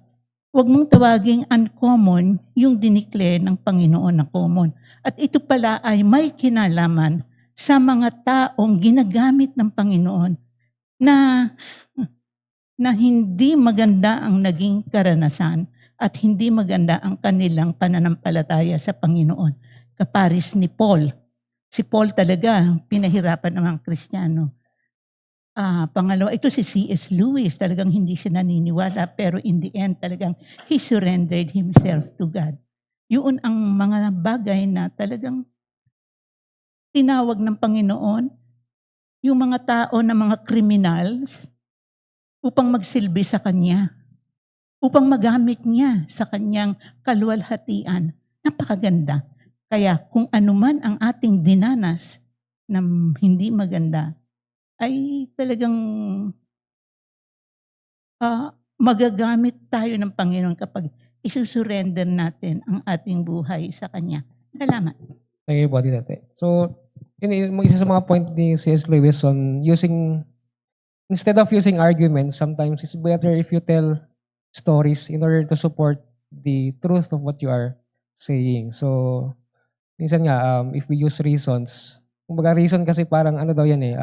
huwag mong tawaging uncommon yung diniclare ng Panginoon na common. At ito pala ay may kinalaman sa mga taong ginagamit ng Panginoon na hindi maganda ang naging karanasan at hindi maganda ang kanilang pananampalataya sa Panginoon. Kaparis ni Paul. Si Paul talaga pinahirapan ng mga Kristiyano. Pangalawa, ito si C.S. Lewis, talagang hindi siya naniniwala, pero in the end talagang he surrendered himself to God. Yun ang mga bagay na talagang tinawag ng Panginoon, yung mga tao na mga criminals, upang magsilbi sa Kanya, upang magamit niya sa Kanyang kaluwalhatian. Napakaganda. Kaya kung anuman ang ating dinanas na hindi maganda, ay talagang magagamit tayo ng Panginoon kapag isusurrender natin ang ating buhay sa Kanya. Salamat. Thank you po, Tate. So, Yun isa sa mga point ni C.S. Lewis on instead of using arguments, sometimes it's better if you tell stories in order to support the truth of what you are saying. So, minsan nga, if we use reasons, kumbaga reason kasi parang ano daw yan eh,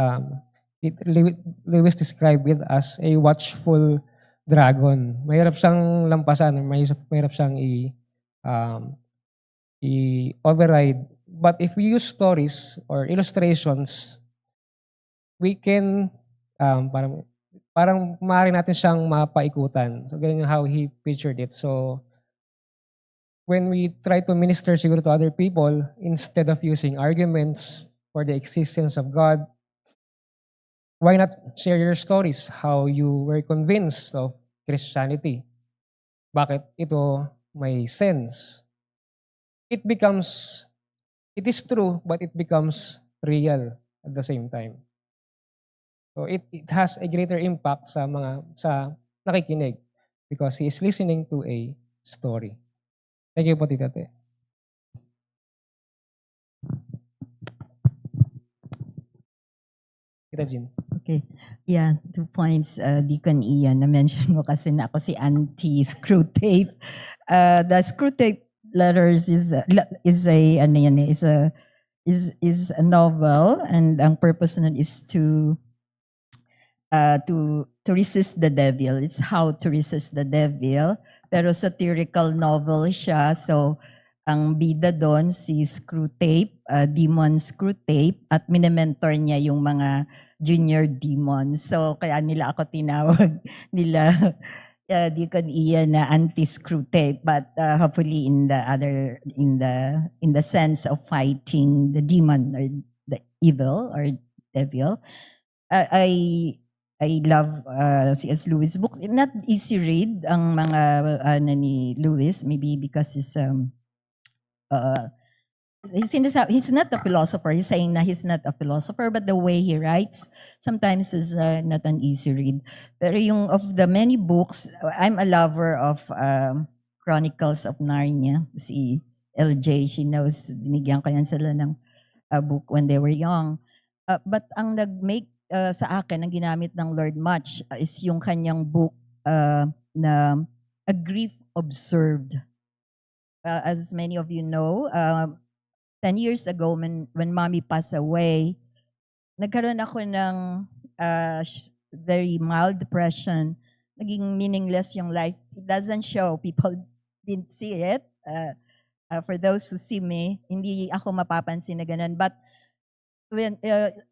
Lewis described it as a watchful dragon. Mahirap siyang lampasan, mahirap siyang um, i-override. But if we use stories or illustrations, we can parang maaari natin siyang mapaikutan. So ganyan yung how he pictured it. So when we try to minister siguro to other people, instead of using arguments for the existence of God, why not share your stories how you were convinced of Christianity? Bakit ito may sense? It becomes, it is true, but it becomes real at the same time. So it has a greater impact sa nakikinig because he is listening to a story. Thank you po, Tita Te. Tita Jean. Okay. Yeah, 2 points, Deacon Ian. Na-mention mo kasi na ako si anti-screw tape. The screw tape letters is a novel, and ang purpose nun is to resist the devil. It's how to resist the devil. Pero satirical novel siya. So, ang bida doon si Screwtape, Demon Screwtape, at minimentor niya yung mga junior demons. So, kaya nila ako tinawag nila Deacon Ian na anti-Screwtape, but hopefully in the sense of fighting the demon or the evil or devil. I love C.S. Lewis books. Not easy read ang mga ni Lewis, maybe because he's not a philosopher. He's saying na he's not a philosopher, but the way he writes sometimes is not an easy read. Pero yung of the many books, I'm a lover of Chronicles of Narnia. Si LJ, she knows, binigyan ko yan sila ng book when they were young. But ang nag-make sa akin, ang ginamit ng Lord much is yung kanyang book na A Grief Observed. As many of you know, 10 years ago when mommy passed away, nagkaroon ako ng very mild depression. Naging meaningless yung life. It doesn't show. People didn't see it. For those who see me, hindi ako mapapansin na ganun. But when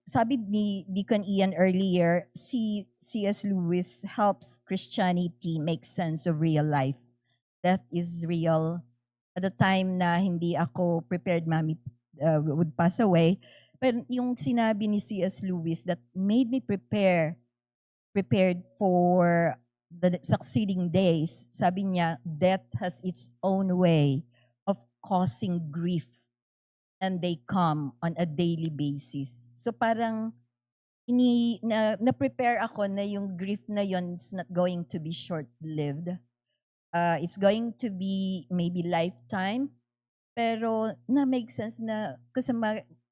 sabi ni Deacon Ian earlier, C.S. Lewis helps Christianity make sense of real life. That is real. At the time na hindi ako prepared, mommy would pass away. But yung sinabi ni C.S. Lewis that made me prepared for the succeeding days, sabi niya, death has its own way of causing grief, and they come on a daily basis. So parang na-prepare ako na yung grief na yun is not going to be short-lived. It's going to be maybe lifetime. Pero na-make sense na kasi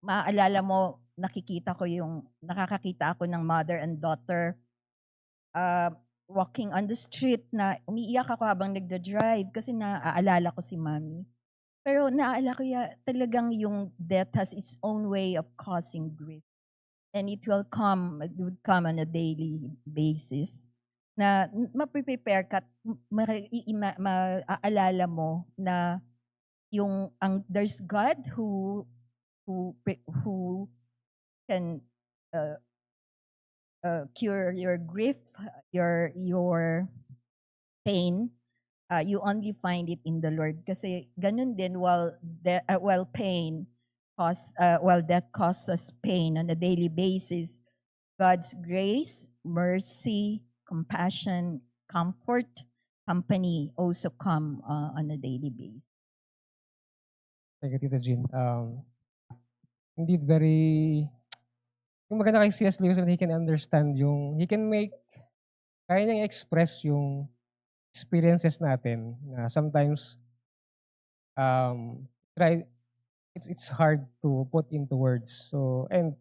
maaalala mo, nakakakita ako ng mother and daughter walking on the street na umiiyak ako habang nagda-drive kasi naaalala ko si mommy. Pero naaalala ko talagang yung death has its own way of causing grief. And it would come on a daily basis na ma-prepare ka, maaalala mo na there's God who can cure your grief, your pain. You only find it in the Lord. Kasi ganun din while death causes pain on a daily basis, God's grace, mercy, compassion, comfort, company also come on a daily basis. Thank you, Tita Jean. Indeed, yung maganda kay C.S. Lewis, he can understand kaya niyang express yung experiences natin na sometimes it's hard to put into words. So, and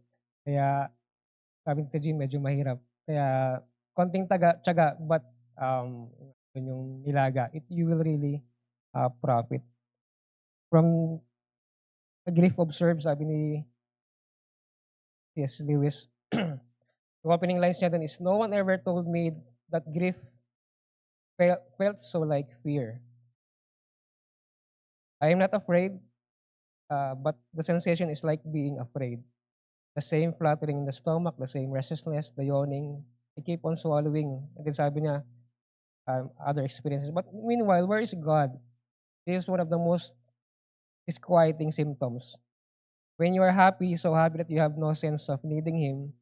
kaya sabi ni Jean, medyo mahirap. Kaya konting tiyaga, but yun yung nilaga, you will really profit. From the grief observed, sabi ni C.S. Lewis, yung opening lines niya dun is, "No one ever told me that grief felt so like fear. I am not afraid, but the sensation is like being afraid. The same fluttering in the stomach, the same restlessness, the yawning. I keep on swallowing." And then sabi niya, other experiences. But meanwhile, where is God? This is one of the most disquieting symptoms. When you are happy, so happy that you have no sense of needing Him,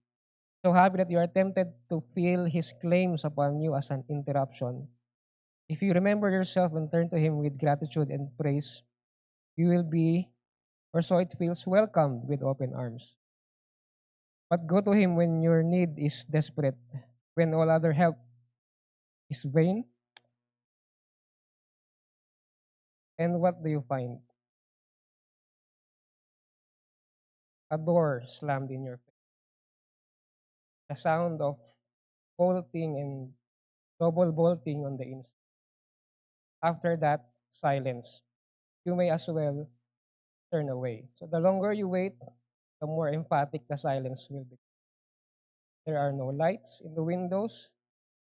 so happy that you are tempted to feel His claims upon you as an interruption. If you remember yourself and turn to Him with gratitude and praise, you will be, or so it feels, welcomed with open arms. But go to Him when your need is desperate, when all other help is vain. And what do you find? A door slammed in your face. The sound of bolting and double bolting on the inside. After that, silence. You may as well turn away. So the longer you wait, the more emphatic the silence will be. There are no lights in the windows.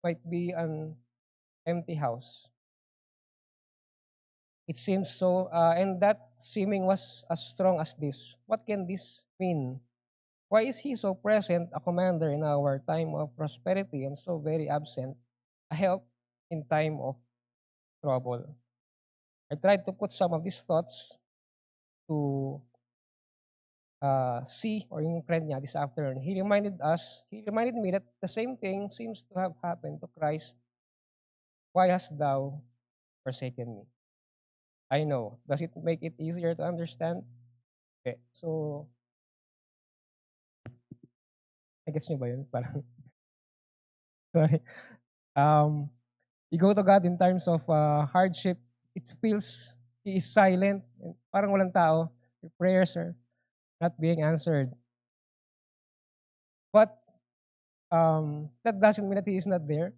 Might be an empty house. It seems so, and that seeming was as strong as this. What can this mean? Why is He so present, a commander in our time of prosperity, and so very absent, a help in time of trouble? I tried to put some of these thoughts to see, or yung friend niya this afternoon. He reminded me that the same thing seems to have happened to Christ. Why hast thou forsaken me? I know. Does it make it easier to understand? Okay. So, I guess nyo ba yun? Parang, sorry. You go to God in times of hardship, it feels He is silent. Parang walang tao. Your prayers are not being answered. But that doesn't mean that He is not there.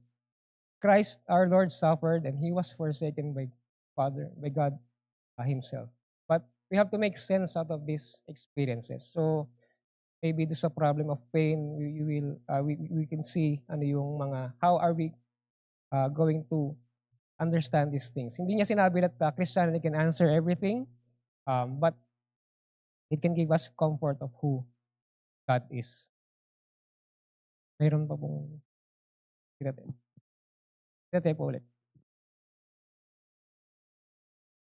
Christ, our Lord, suffered and He was forsaken by God Himself. But we have to make sense out of these experiences. So maybe there's a problem of pain. We can see ano yung mga, how are we going to understand these things. Hindi niya sinabi that Christianity can answer everything, but it can give us comfort of who God is. Mayroon pa pong Tignan po ulit.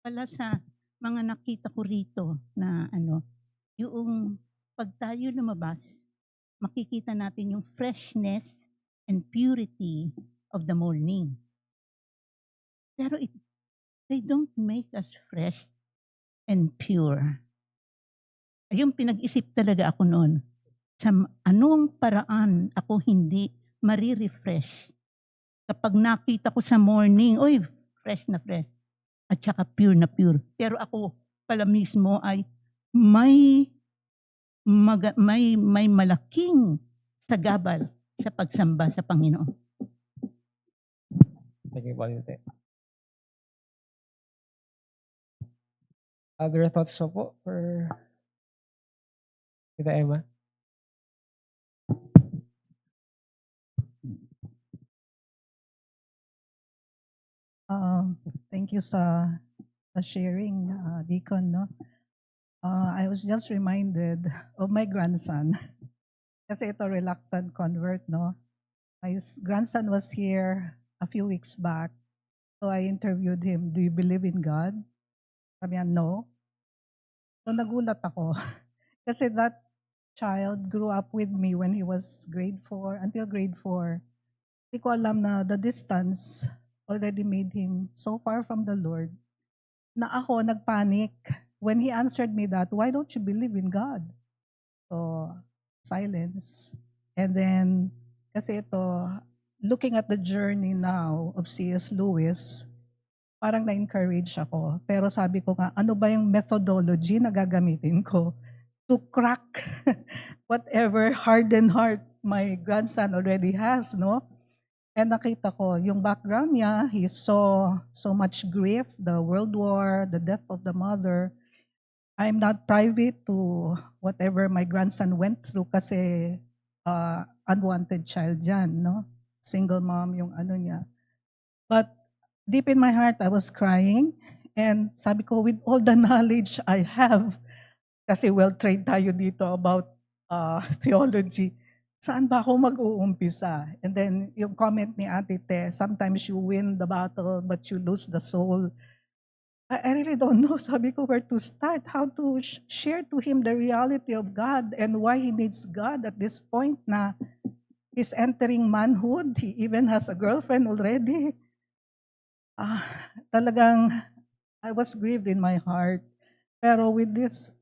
Pala sa mga nakita ko rito na yung pag tayo lumabas, makikita natin yung freshness and purity of the morning. Pero they don't make us fresh and pure. Ayun, pinag-isip talaga ako noon. Sa anong paraan ako hindi marirefresh kapag nakita ko sa morning, oy, fresh na fresh, at saka pure na pure. Pero ako pala mismo ay may malaking sagabal sa pagsamba sa Panginoon. Thank you, Valente. Other thoughts po for Tita Emma? Thank you sa sharing, Deacon. No? I was just reminded of my grandson. Kasi ito, reluctant convert. No? My grandson was here a few weeks back. So I interviewed him, do you believe in God? Sabi niya, no. So nagulat ako. Kasi that child grew up with me when he was grade 4, until grade 4. Hindi ko alam na the distance already made him so far from the Lord na ako nagpanic when he answered me that, why don't you believe in God? So, silence. And then, kasi ito, looking at the journey now of C.S. Lewis, parang na-encourage ako. Pero sabi ko nga, ano ba yung methodology na gagamitin ko to crack whatever hardened heart my grandson already has, no? And nakita ko, yung background niya, he saw so much grief, the World War, the death of the mother. I'm not private to whatever my grandson went through kasi unwanted child yan, no? Single mom yung ano niya. But deep in my heart, I was crying. And sabi ko, with all the knowledge I have, kasi well-trained tayo dito about theology, saan ba ako mag-uumpisa? And then yung comment ni Ate Te, sometimes you win the battle but you lose the soul. I really don't know, sabi ko, where to start, how to share to him the reality of God and why he needs God at this point na he's entering manhood. He even has a girlfriend already. Talagang I was grieved in my heart. Pero with this,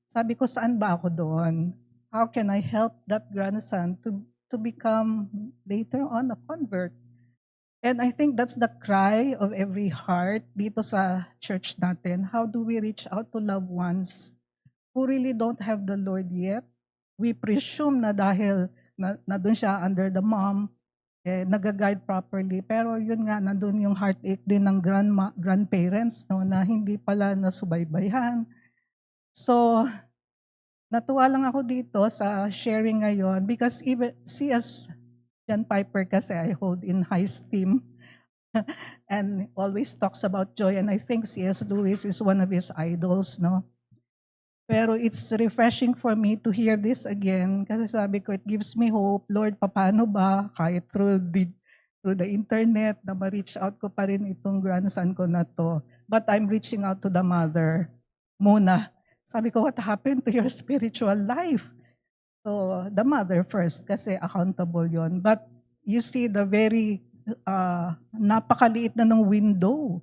sabi ko, saan ba ako doon? How can I help that grandson to become later on a convert? And I think that's the cry of every heart dito sa church natin. How do we reach out to loved ones who really don't have the Lord yet? We presume na dahil na doon siya under the mom, nag-guide properly. Pero yun nga, nandun yung heartache din ng grandparents, no, na hindi pala nasubaybayan. So, natuwa lang ako dito sa sharing ngayon because even C.S. John Piper kasi I hold in high esteem and always talks about joy, and I think C.S. Lewis is one of his idols, no? Pero it's refreshing for me to hear this again kasi sabi ko, it gives me hope. Lord, paano ba kahit through the internet na ma-reach out ko pa rin itong grandson ko na to. But I'm reaching out to the mother muna. Sabi ko, what happened to your spiritual life? So the mother first kasi accountable yon. But you see the very napakaliit na ng window.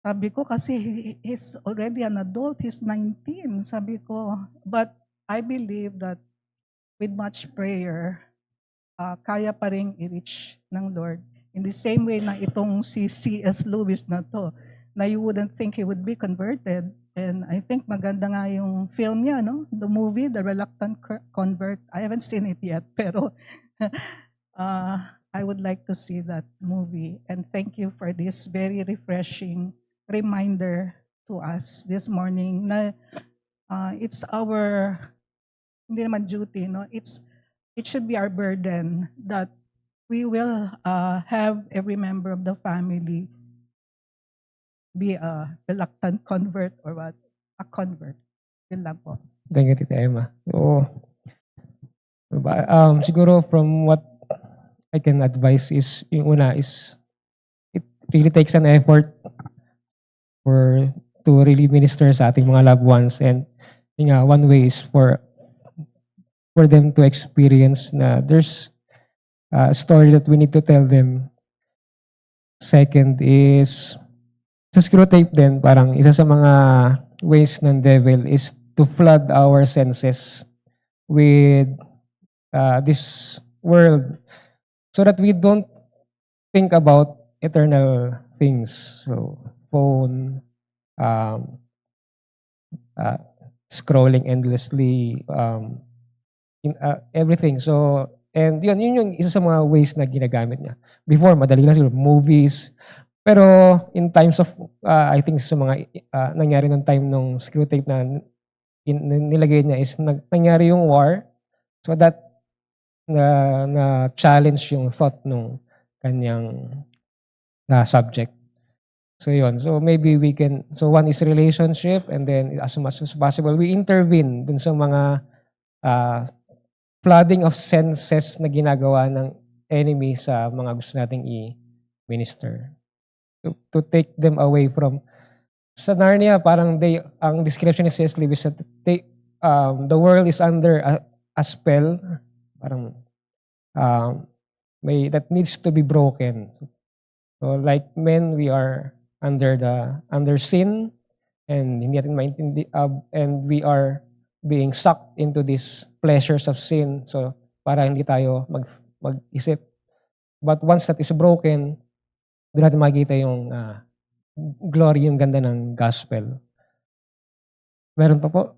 Sabi ko kasi he's already an adult, he's 19. Sabi ko, but I believe that with much prayer, kaya pa rin i-reach ng Lord. In the same way na itong si C.S. Lewis na to, na you wouldn't think he would be converted. And I think maganda nga yung film niya, no? The movie, The Reluctant Convert. I haven't seen it yet, pero I would like to see that movie. And thank you for this very refreshing reminder to us this morning na it's our, hindi naman duty, no? It should be our burden that we will have every member of the family be a reluctant convert or what? A convert. Yun lang po. Thank you, Tita Emma. So, siguro from what I can advise is, yung una is, it really takes an effort to really minister sa ating mga loved ones, and yun nga, one way is for them to experience na there's a story that we need to tell them. Second is sa screwtape din, parang isa sa mga ways ng devil is to flood our senses with this world so that we don't think about eternal things. So, phone, scrolling endlessly, everything. So, and yun yung isa sa mga ways na ginagamit niya. Before, madali lang siguro, movies. Pero in times of, I think sa mga nangyari ng time nung screwtape na nilagay niya is nangyari yung war. So that na challenge yung thought nung kanyang subject. So yun. So maybe we can, so one is relationship, and then as much as possible, we intervene dun sa mga flooding of senses na ginagawa ng enemy sa mga gusto nating i-minister. To take them away from, sa Narnia, parang ang description ni C.S. Lewis that the world is under a spell, parang that needs to be broken. So like men, we are under sin, and hindi natin maintindihan, and we are being sucked into these pleasures of sin. So para hindi tayo mag-isip. But once that is broken, doon natin makikita yung glory, yung ganda ng gospel. Meron pa po?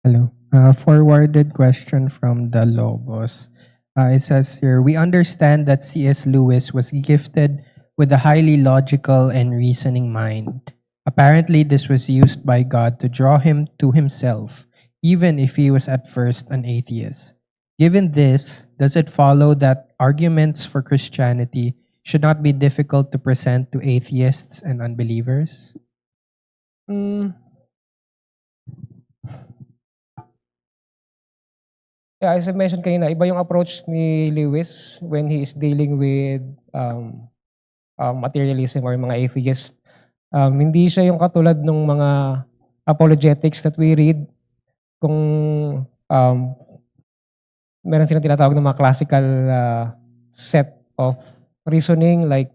Hello. Forwarded question from the Lobos. It says here, we understand that C.S. Lewis was gifted with a highly logical and reasoning mind. Apparently, this was used by God to draw him to himself, even if he was at first an atheist. Given this, does it follow that arguments for Christianity should not be difficult to present to atheists and unbelievers? Yeah, as I mentioned kanina, iba yung approach ni Lewis when he is dealing with materialism or mga atheist. Hindi siya yung katulad ng mga apologetics that we read. Kung meron silang tinatawag ng mga classical set of reasoning like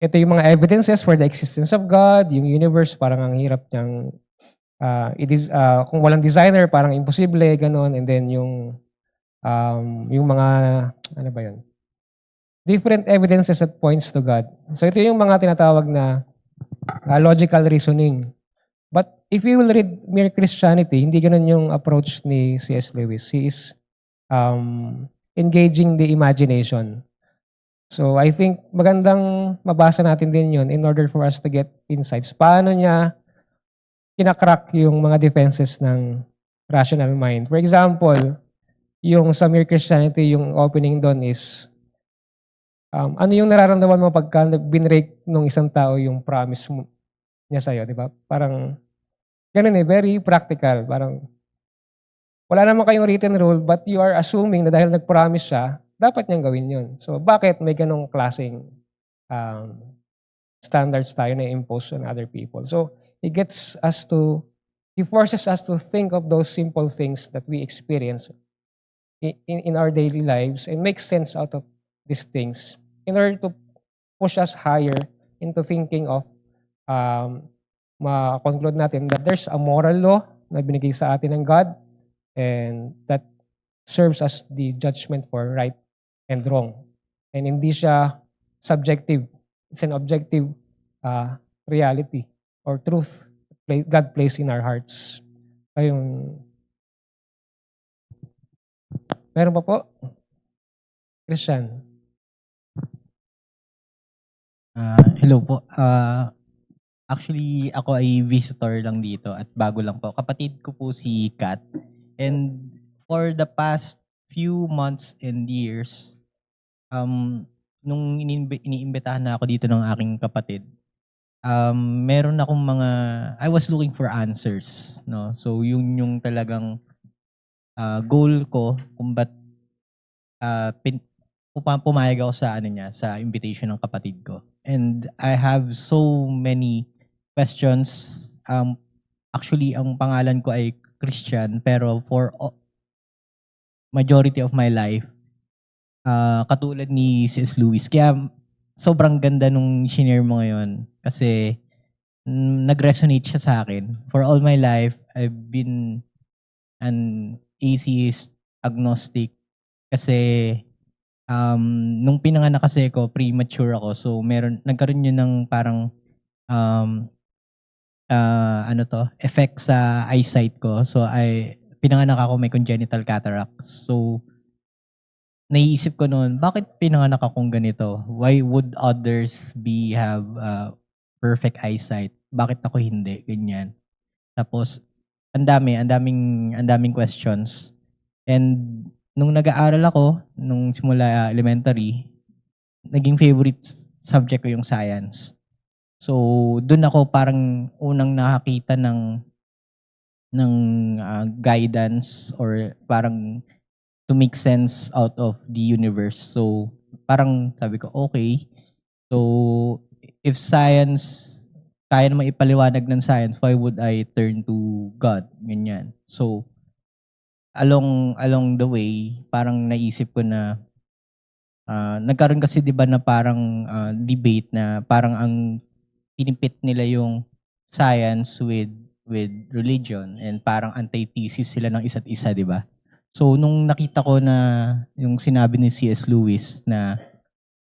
ito yung mga evidences for the existence of God, yung universe, parang ang hirap niyang kung walang designer, parang imposible, ganon. And then yung mga, ano ba yun? Different evidences that points to God. So ito yung mga tinatawag na logical reasoning. But if you will read Mere Christianity, hindi ganon yung approach ni C.S. Lewis. He is engaging the imagination. So I think magandang mabasa natin din yun in order for us to get insights. Paano niya kinakrak yung mga defenses ng rational mind. For example, yung sa Mere Christianity, yung opening doon is, ano yung nararamdaman mo pagka binrake ng isang tao yung promise mo niya sa'yo, di ba? Parang, ganun very practical. Parang, wala naman kayong written rule, but you are assuming na dahil nag-promise siya, dapat niyang gawin yun. So, bakit may ganong klaseng standards tayo na impose on other people? So, he forces us to think of those simple things that we experience in our daily lives and make sense out of these things in order to push us higher into thinking of ma-conclude natin that there's a moral law na binigay sa atin ng God and that serves as the judgment for right and wrong. And hindi siya subjective. It's an objective reality or truth God placed in our hearts. Ayun. Meron pa po? Christian. Hello po. Actually, ako ay visitor lang dito at bago lang po. Kapatid ko po si Kat. And for the past few months and years, nung iniimbitahan na ako dito ng aking kapatid, meron akong I was looking for answers, no? So yung talagang goal ko kung ba't pumayag ako sa sa invitation ng kapatid ko. And I have so many questions. Actually, ang pangalan ko ay Christian, pero for majority of my life, katulad ni C.S. Lewis. Kaya sobrang ganda nung shinare mo ngayon kasi nag-resonate siya sa akin. For all my life, I've been an atheist, agnostic. Kasi nung pinanganak kasi ako, premature ako. So nagkaroon yun ng parang effect sa eyesight ko. So pinanganak ako, may congenital cataract. So naiisip ko noon, bakit pinanganak akong ganito? Why would others have perfect eyesight? Bakit ako hindi? Ganyan. Tapos, ang daming questions. And nung nag-aaral ako, nung simula elementary, naging favorite subject ko yung science. So, dun ako parang unang nakakita ng guidance or parang to make sense out of the universe. So, parang sabi ko, okay. So, if science, kaya naman ipaliwanag ng science, why would I turn to God? Ganyan. So, along the way, parang naisip ko na, nagkaroon kasi diba na parang debate na parang ang pinipit nila yung science with with religion and parang antithesis sila ng isa't isa, di ba? So, nung nakita ko na yung sinabi ni C.S. Lewis na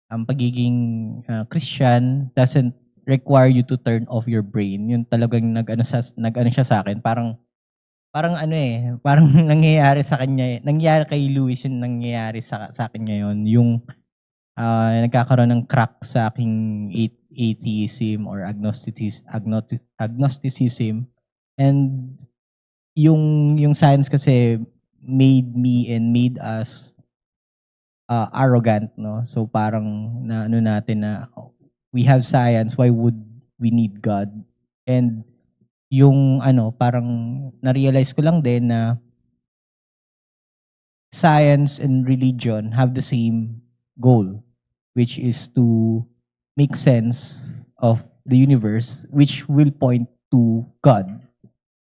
ang pagiging Christian doesn't require you to turn off your brain, yun talagang nag-ano siya sa akin, parang ano parang nangyayari sa kanya, nangyayari kay Lewis yung nangyayari sa akin ngayon, yung nagkakaroon ng crack sa aking atheism or agnosticism. And yung science kasi made me and made us arrogant, no? So parang na ano natin na we have science, why would we need God? And yung parang na-realize ko lang din na science and religion have the same goal, which is to make sense of the universe, which will point to God.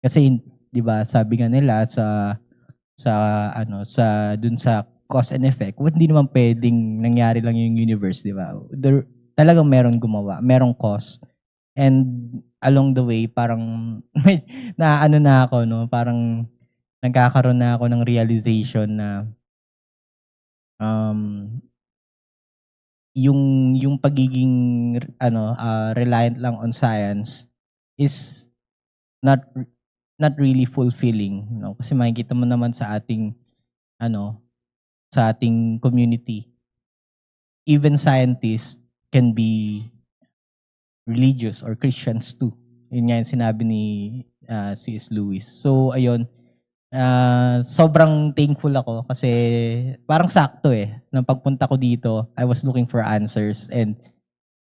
Kasi 'di ba, sabi nga nila sa dun sa cause and effect, hindi naman pwedeng nangyari lang yung universe, 'di ba? Talagang merong gumawa, merong cause. And along the way, parang na ako, no? Parang nagkakaroon na ako ng realization na yung pagiging reliant lang on science is not really fulfilling, no? Kasi makikita mo naman sa ating sa ating community, even scientists can be religious or Christians too. Yun nga yung sinabi ni C.S. Lewis. So ayun, sobrang thankful ako kasi parang sakto nang pagpunta ko dito, I was looking for answers and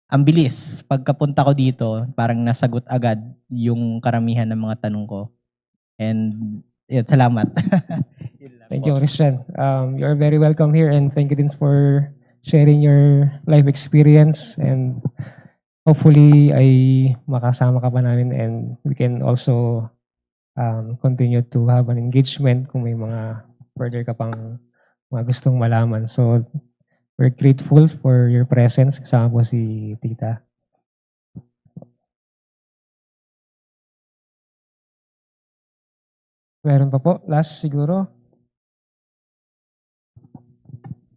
ang bilis. Pagkapunta ko dito, parang nasagot agad yung karamihan ng mga tanong ko. And yun, salamat. Thank you, Christian. You're very welcome here and thank you din for sharing your life experience and hopefully ay makasama ka pa namin and we can also continue to have an engagement kung may mga further ka pang mga gustong malaman. So, we're grateful for your presence. Kasama po si Tita. Meron pa po? Last siguro?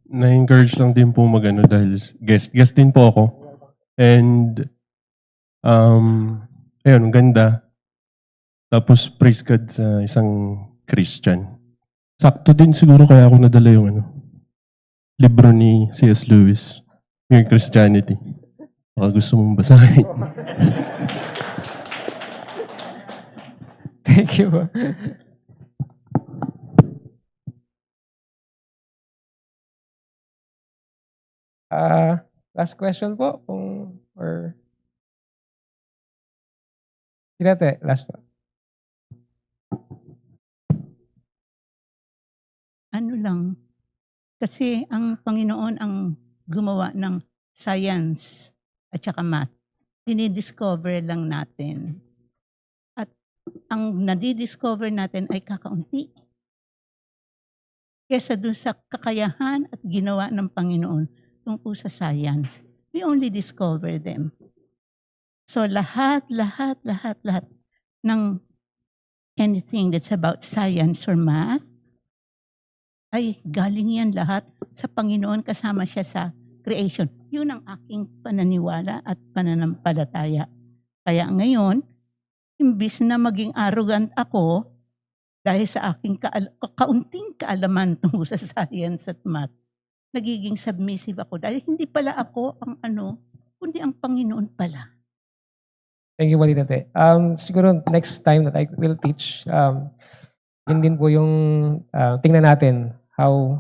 Na-encourage lang din po magano dahil guest din po ako. And ayun, ang ganda. Tapos praise God sa isang Christian. Sakto din siguro kaya ako nadala yung libro ni C.S. Lewis, Mere Christianity. Baka gusto mong basahin. Thank you. Last question po or Tirate, last po. Ano lang, kasi ang Panginoon ang gumawa ng science at saka math. Dinidiscover lang natin. At ang nadidiscover natin ay kakaunti. Kesa dun sa kakayahan at ginawa ng Panginoon tungkol sa science. We only discover them. So lahat ng anything that's about science or math, ay galing yan lahat sa Panginoon kasama siya sa creation. Yun ang aking pananiwala at pananampalataya. Kaya ngayon, imbis na maging arrogant ako dahil sa aking kaunting kaalaman tungkol sa science at math, nagiging submissive ako dahil hindi pala ako ang kundi ang Panginoon pala. Thank you, Tirate. Siguro next time that I will teach, yun din po yung tingnan natin how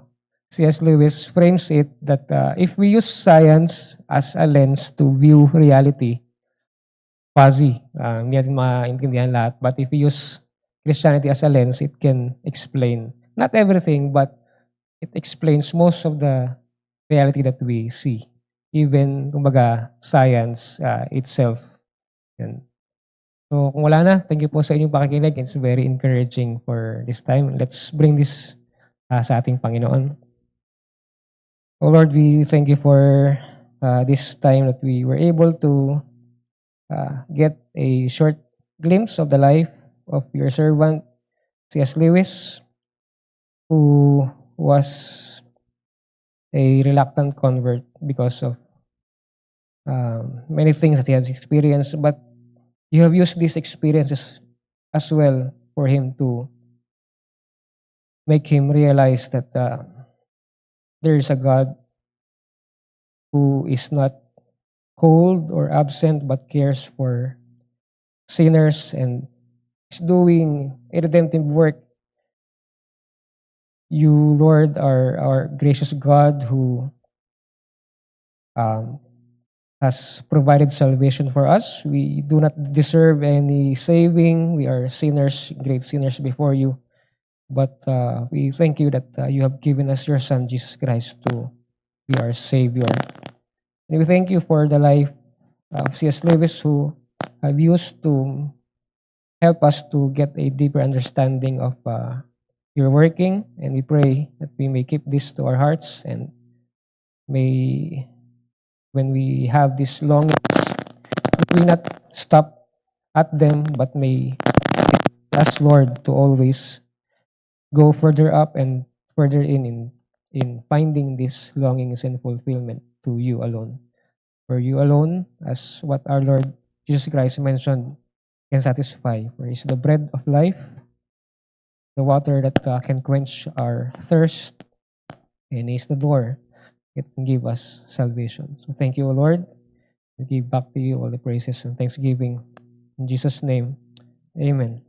C.S. Lewis frames it that if we use science as a lens to view reality, fuzzy, hindi natin maintindihan lahat. But if we use Christianity as a lens, it can explain, not everything, but it explains most of the reality that we see. Even, kumbaga, science itself. Yan. So, kung wala na, thank you po sa inyong pakikinig. It's very encouraging for this time. Let's bring this sa ating Panginoon. Oh Lord, we thank you for this time that we were able to get a short glimpse of the life of your servant, C.S. Lewis, who was a reluctant convert because of many things that he has experienced, but you have used these experiences as well for him to make him realize that there is a God who is not cold or absent but cares for sinners and is doing a redemptive work. You, Lord, are our gracious God who has provided salvation for us. We do not deserve any saving. We are sinners, great sinners before you. But we thank you that you have given us your Son, Jesus Christ, to be our Savior. And we thank you for the life of C.S. Lewis, who have used to help us to get a deeper understanding of your working. And we pray that we may keep this to our hearts, and may, when we have these longings, we not stop at them, but may ask Lord to always go further up and further in finding these longings and fulfillment to you alone. For you alone, as what our Lord Jesus Christ mentioned, can satisfy. For He is the bread of life, the water that can quench our thirst, and He is the door that can give us salvation. So thank you, O Lord. We give back to you all the praises and thanksgiving. In Jesus' name, amen.